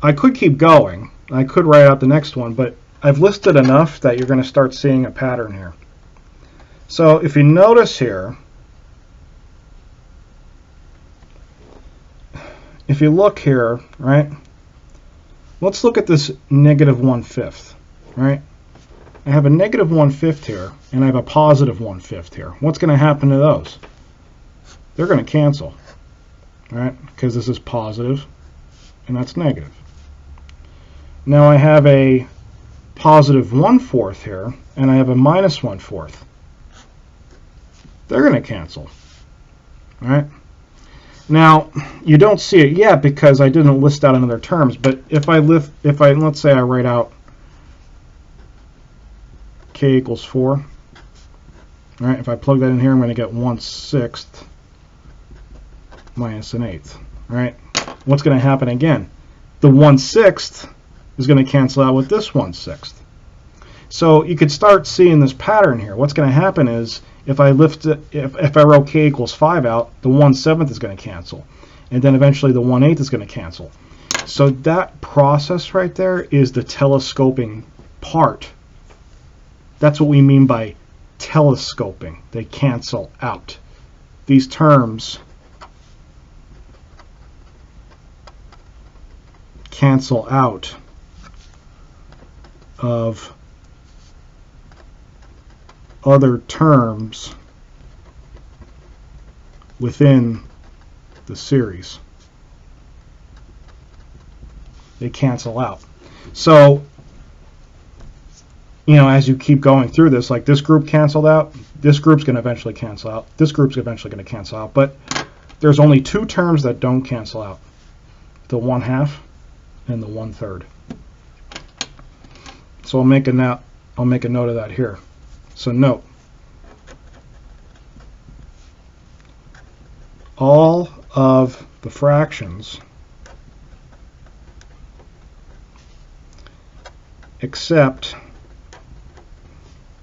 I could keep going. I could write out the next one, but I've listed enough that you're going to start seeing a pattern here. So if you notice here, if you look here, right, let's look at this negative 1/5, right? I have a negative 1/5 here, and I have a positive 1/5 here. What's going to happen to those? They're going to cancel, right? Because this is positive, and that's negative. Now I have a positive 1/4 here, and I have a minus 1/4. They're going to cancel, right? Now you don't see it yet because I didn't list out another terms. But if let's say I write out k equals 4, all right? If I plug that in here, I'm going to get 1/6 minus an 1/8. All right? What's going to happen again? The 1/6 is going to cancel out with this 1/6. So you could start seeing this pattern here. What's going to happen is if I wrote k equals 5 out, the 1/7 is going to cancel, and then eventually the 1/8 is going to cancel. So that process right there is the telescoping part. That's what we mean by telescoping. They cancel out. These terms cancel out of other terms within the series. They cancel out. So, you know, as you keep going through this, like this group canceled out, this group's going to eventually cancel out, this group's eventually going to cancel out, but there's only two terms that don't cancel out: the 1/2 and the 1/3. So I'll make a note of that here. So note, all of the fractions except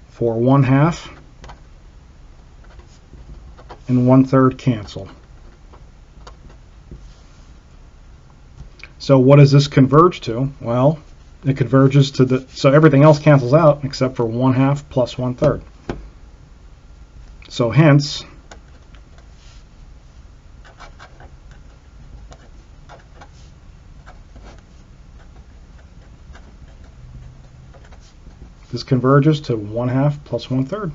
for 1/2 and 1/3 cancel. So what does this converge to? Well, it converges to so everything else cancels out except for 1/2 plus 1/3. So hence, this converges to 1/2 plus 1/3,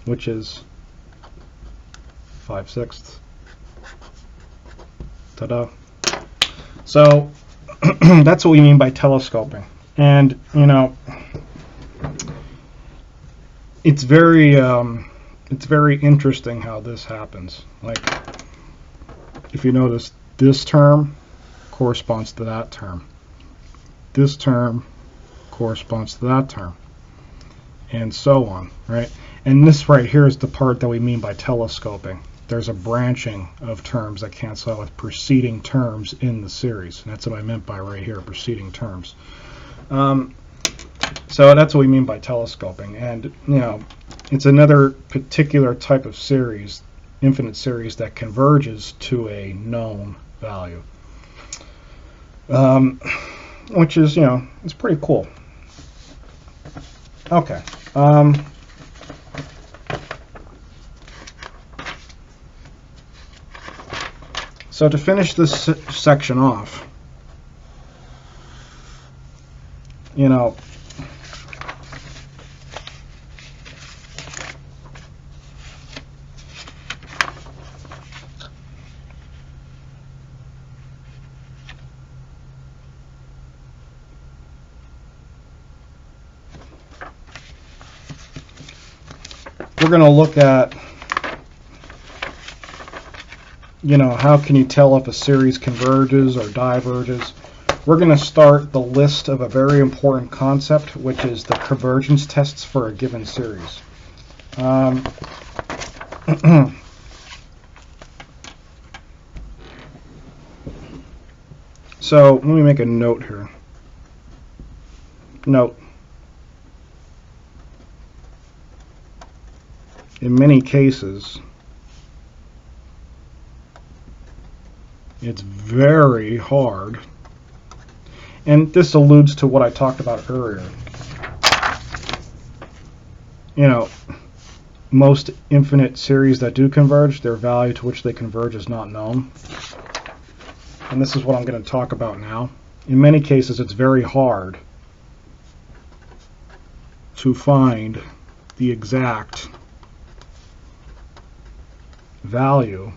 which is 5/6. Ta-da. So that's what we mean by telescoping. And, you know, it's very interesting how this happens. Like, if you notice, this term corresponds to that term. This term corresponds to that term, and so on, right? And this right here is the part that we mean by telescoping. There's a branching of terms that cancel out with preceding terms in the series. And that's what I meant by right here, preceding terms. So that's what we mean by telescoping. And, you know, it's another particular type of series, infinite series, that converges to a known value. Which is, you know, it's pretty cool. Okay. So to finish this section off, you know, we're going to look at, you know, how can you tell if a series converges or diverges. We're going to start the list of a very important concept, which is the convergence tests for a given series. So let me make a note here. Note. In many cases, it's very hard, and this alludes to what I talked about earlier. You know, most infinite series that do converge, their value to which they converge is not known. And this is what I'm going to talk about now. In many cases, it's very hard to find the exact value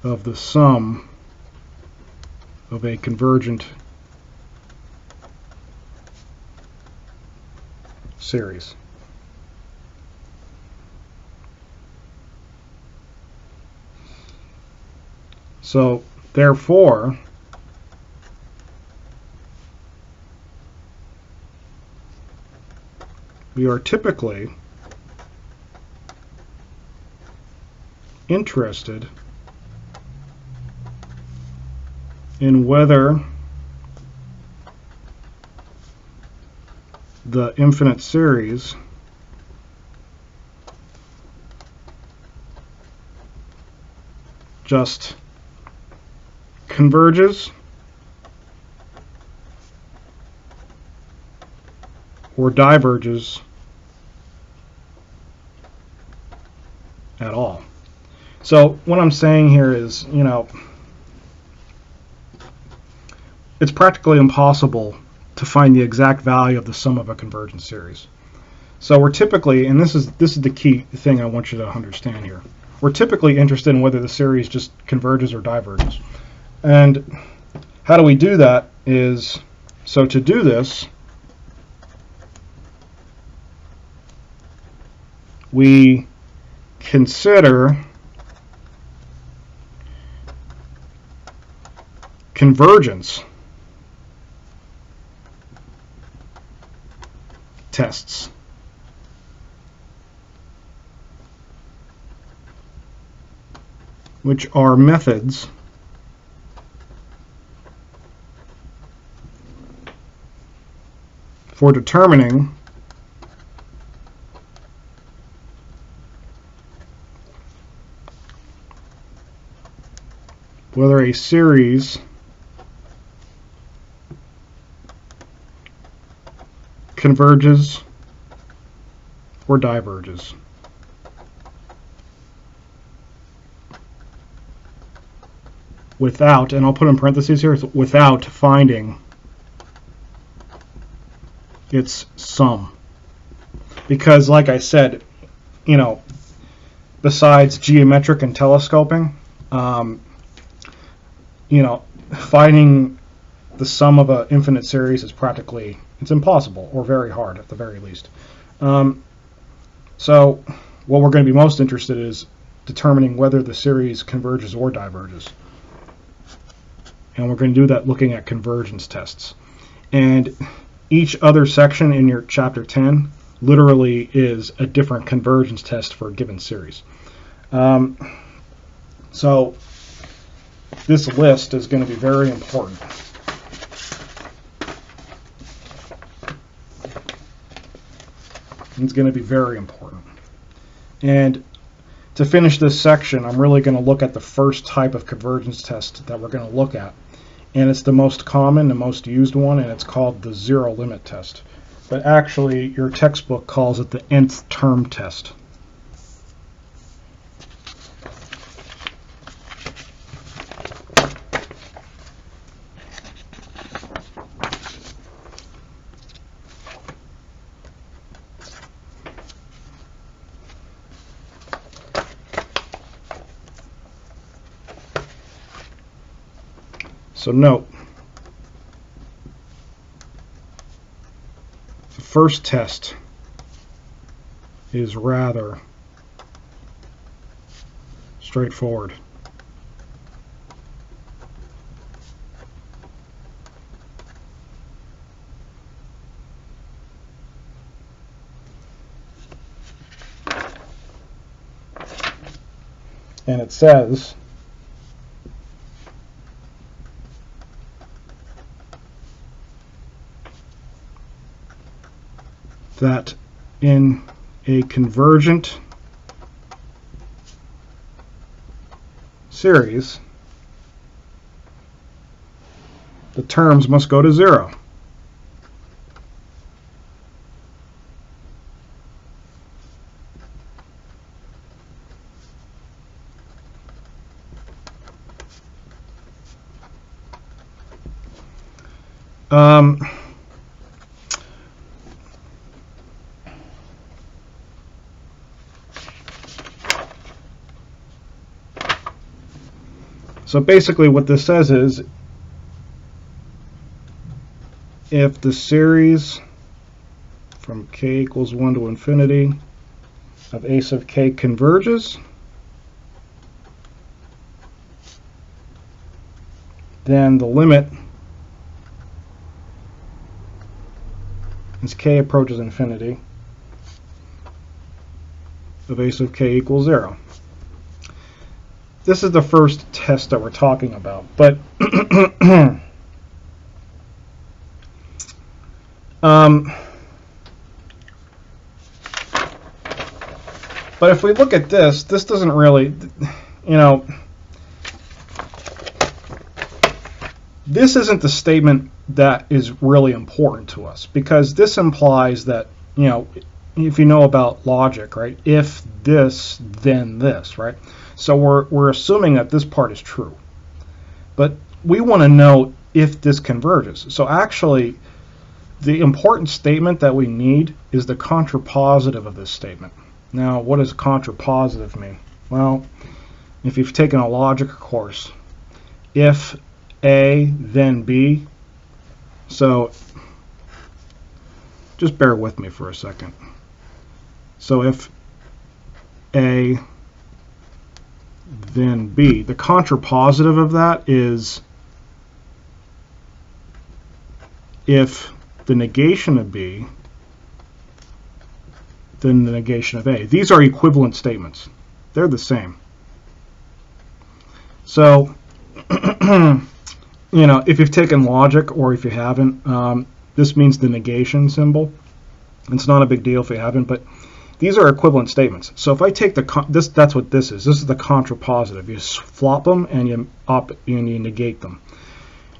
of the sum of a convergent series. So, therefore, we are typically interested in whether the infinite series just converges or diverges at all. So what I'm saying here is, you know, it's practically impossible to find the exact value of the sum of a convergent series. So we're typically, and this is the key thing I want you to understand here, we're typically interested in whether the series just converges or diverges. And how do we do that is, so to do this, we consider convergence tests. Which are methods for determining whether a series converges or diverges. Without, and I'll put in parentheses here, without finding its sum. Because like I said, you know, besides geometric and telescoping, you know, finding the sum of an infinite series is practically, it's impossible, or very hard at the very least. So what we're going to be most interested in is determining whether the series converges or diverges. And we're going to do that looking at convergence tests. And each other section in your chapter 10 literally is a different convergence test for a given series. So this list is going to be very important. It's going to be very important. And to finish this section, I'm really going to look at the first type of convergence test that we're going to look at. And it's the most common, the most used one, and it's called the zero limit test. But actually, your textbook calls it the nth term test. So note, the first test is rather straightforward. And it says that in a convergent series, the terms must go to 0. So basically what this says is, if the series from k equals 1 to infinity of a sub k converges, then the limit as k approaches infinity of a sub k equals 0. This is the first test that we're talking about, but but if we look at this, this doesn't really, this isn't the statement that is really important to us, because this implies that, if you know about logic, right? If this, then this, right? So we're assuming that this part is true. But we want to know if this converges. So actually, the important statement that we need is the contrapositive of this statement. Now, what does contrapositive mean? Well, if you've taken a logic course, if A, then B, so just bear with me for a second. So if A, then B, the contrapositive of that is if the negation of B, then the negation of A. These are equivalent statements. They're the same. So, if you've taken logic or if you haven't, this means the negation symbol. It's not a big deal if you haven't, but these are equivalent statements. So if I take that's what this is. This is the contrapositive. You flop them and you negate them.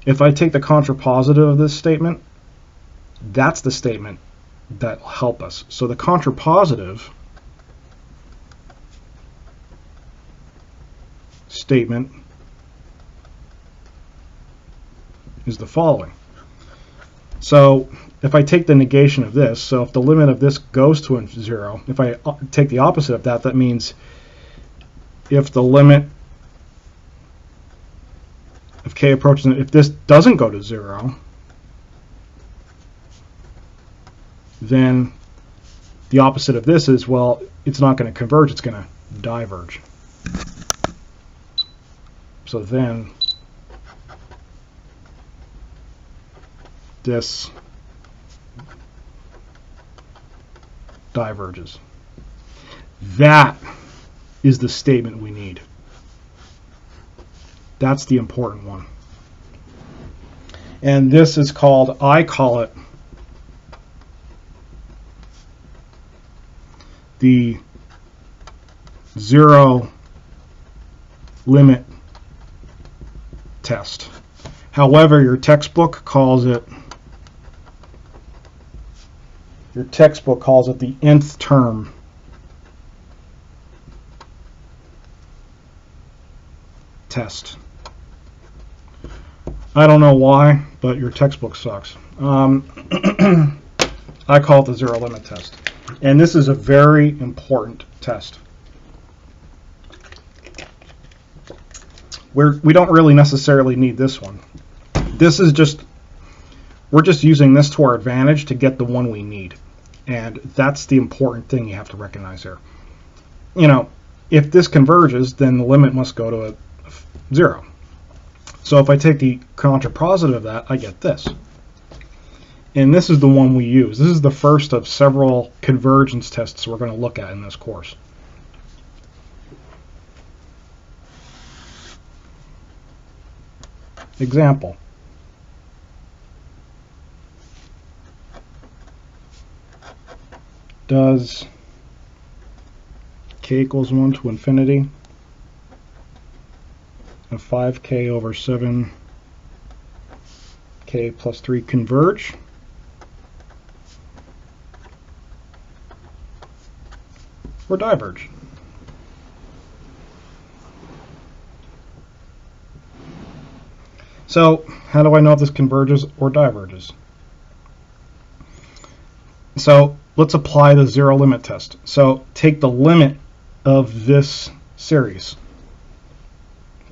If I take the contrapositive of this statement, that's the statement that will help us. So the contrapositive statement is the following. So if I take the negation of this, so if the limit of this goes to 0, if I take the opposite of that, that means if the limit of k approaches, if this doesn't go to 0, then the opposite of this is, well, it's not going to converge, it's going to diverge. So then this diverges. That is the statement we need. That's the important one. And this is called, I call it the zero limit test. However, your textbook calls it the nth term test. I don't know why, but your textbook sucks. I call it the zero limit test. And this is a very important test. We don't really necessarily need this one. This is just, we're just using this to our advantage to get the one we need. And that's the important thing you have to recognize here. You know, if this converges, then the limit must go to a 0. So if I take the contrapositive of that, I get this. And this is the one we use. This is the first of several convergence tests we're going to look at in this course. Example. Does k equals 1 to infinity of 5k over 7k plus 3 converge? Or diverge? So, how do I know if this converges or diverges? So, let's apply the zero limit test. So, take the limit of this series.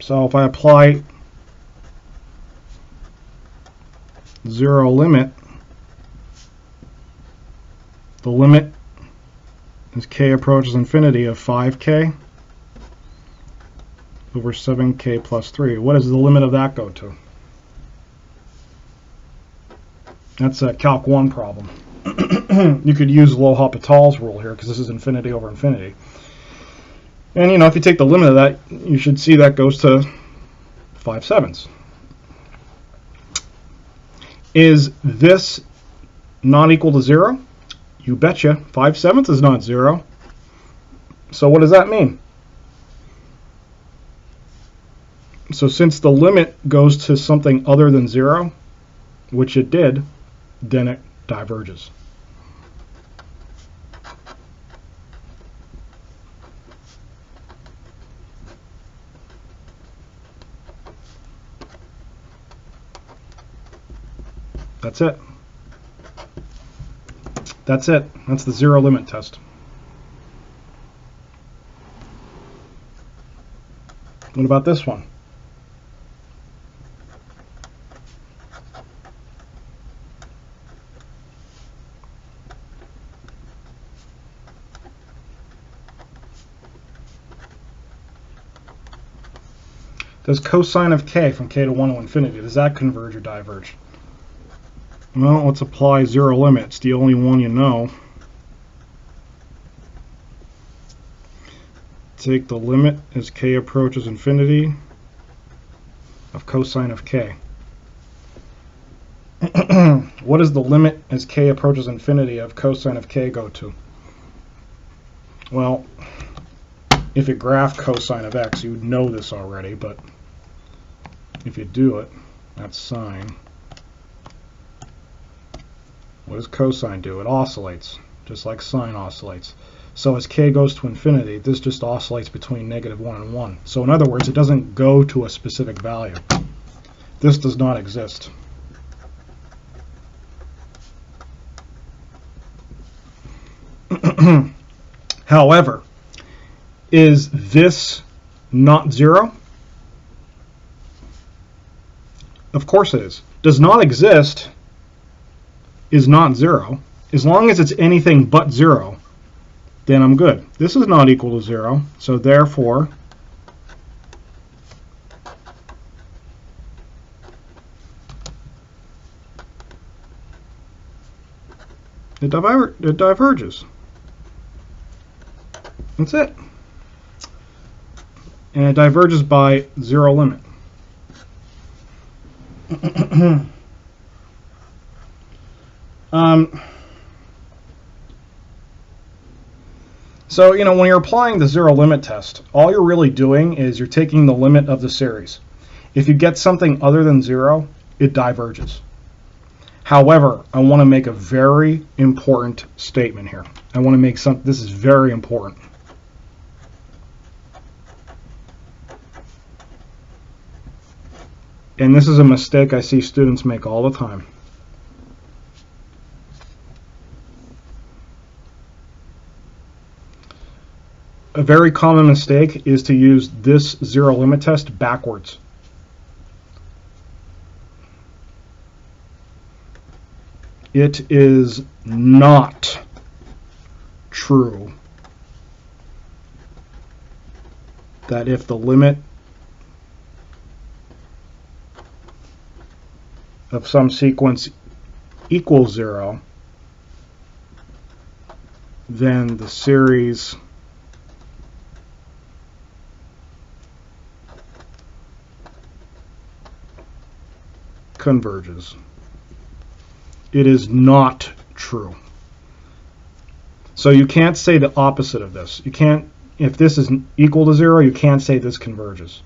So, if I apply zero limit, the limit as k approaches infinity of 5k over 7k plus 3. What does the limit of that go to? That's a Calc 1 problem. You could use L'Hopital's rule here because this is infinity over infinity. And you know, if you take the limit of that, you should see that goes to 5/7. Is this not equal to 0? You betcha. 5/7 is not 0. So what does that mean? So since the limit goes to something other than 0, which it did, then it diverges. That's it. That's it. That's the zero limit test. What about this one? Does cosine of k from k to 1 to infinity, does that converge or diverge? Well, let's apply zero limit. It's the only one you know. Take the limit as k approaches infinity of cosine of k. What does the limit as k approaches infinity of cosine of k go to? Well, if you graph cosine of x, you would know this already, but if you do it, that's sine. What does cosine do? It oscillates, just like sine oscillates. So as k goes to infinity, this just oscillates between -1 and 1. So in other words, it doesn't go to a specific value. This does not exist. However, is this not 0? Of course it is. Does not exist is not 0. As long as it's anything but 0, then I'm good. This is not equal to 0, so therefore it diverges. That's it. And it diverges by zero limit. So, you know, when you're applying the zero limit test, all you're really doing is you're taking the limit of the series. If you get something other than 0, it diverges. However, I want to make a very important statement here. I want to make this is very important. And this is a mistake I see students make all the time. A very common mistake is to use this zero limit test backwards. it is not true that if the limit of some sequence equals 0, then the series converges. It is not true. So you can't say the opposite of this. You can't, if this is equal to 0, you can't say this converges.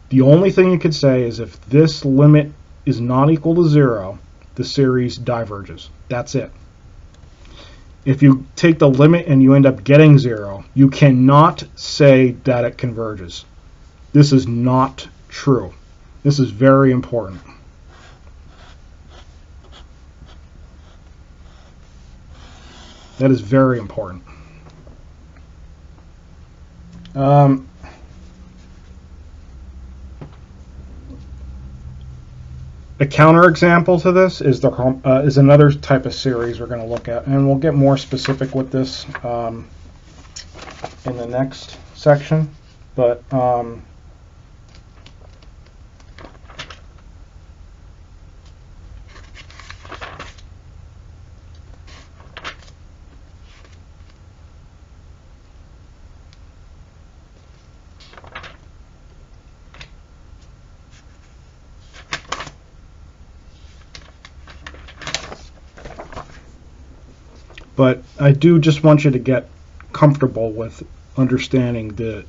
The only thing you could say is if this limit is not equal to 0, the series diverges. That's it. If you take the limit and you end up getting 0, you cannot say that it converges. This is not true. This is very important. That is very important. A counterexample to this is is another type of series we're going to look at, and we'll get more specific with this in the next section. But I do just want you to get comfortable with understanding the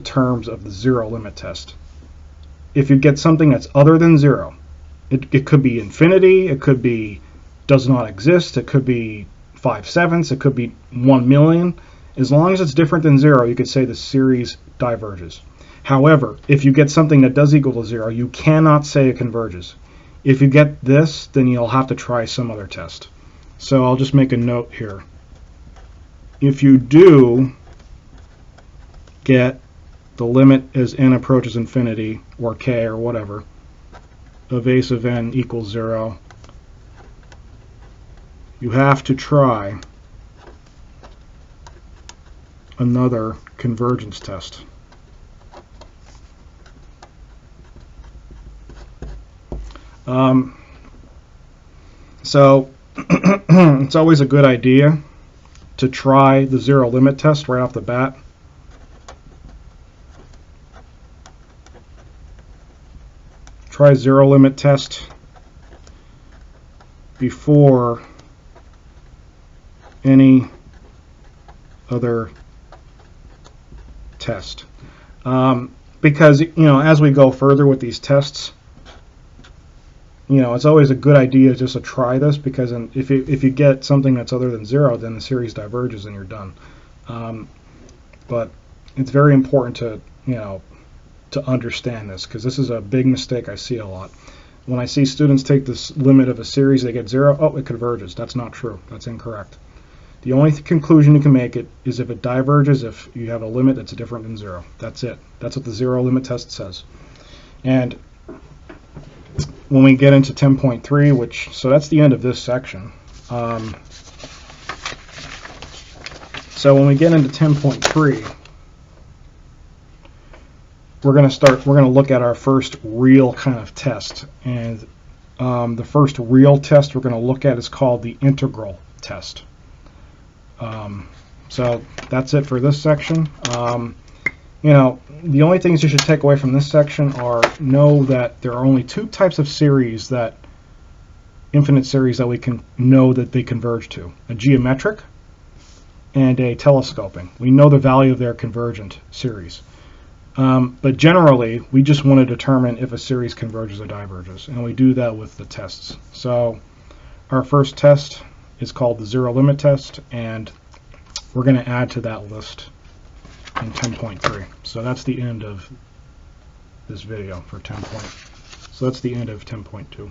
terms of the zero limit test. If you get something that's other than 0, it could be infinity, it could be does not exist, it could be 5/7, it could be 1 million. As long as it's different than 0, you could say the series diverges. However, if you get something that does equal to 0, you cannot say it converges. If you get this, then you'll have to try some other test. So I'll just make a note here. If you do get the limit as n approaches infinity, or k, or whatever, of a sub n equals 0, you have to try another convergence test. So it's always a good idea to try the zero limit test right off the bat. Try zero limit test before any other test. Because, as we go further with these tests, it's always a good idea just to try this, because if you get something that's other than 0, then the series diverges and you're done. But it's very important to understand this, because this is a big mistake I see a lot. When I see students take this limit of a series, they get 0, oh, it converges. That's not true. That's incorrect. The only conclusion you can make it is if it diverges, if you have a limit that's different than 0. That's it. That's what the zero limit test says. And when we get into 10.3, so that's the end of this section. So when we get into 10.3, we're going to look at our first real kind of test. And the first real test we're going to look at is called the integral test. So that's it for this section. The only things you should take away from this section are know that there are only two types of series, infinite series, that we can know that they converge to: a geometric and a telescoping. We know the value of their convergent series. But generally, we just want to determine if a series converges or diverges, and we do that with the tests. So our first test is called the zero limit test, and we're going to add to that list in 10.3. So that's the end of this video for 10. So that's the end of 10.2.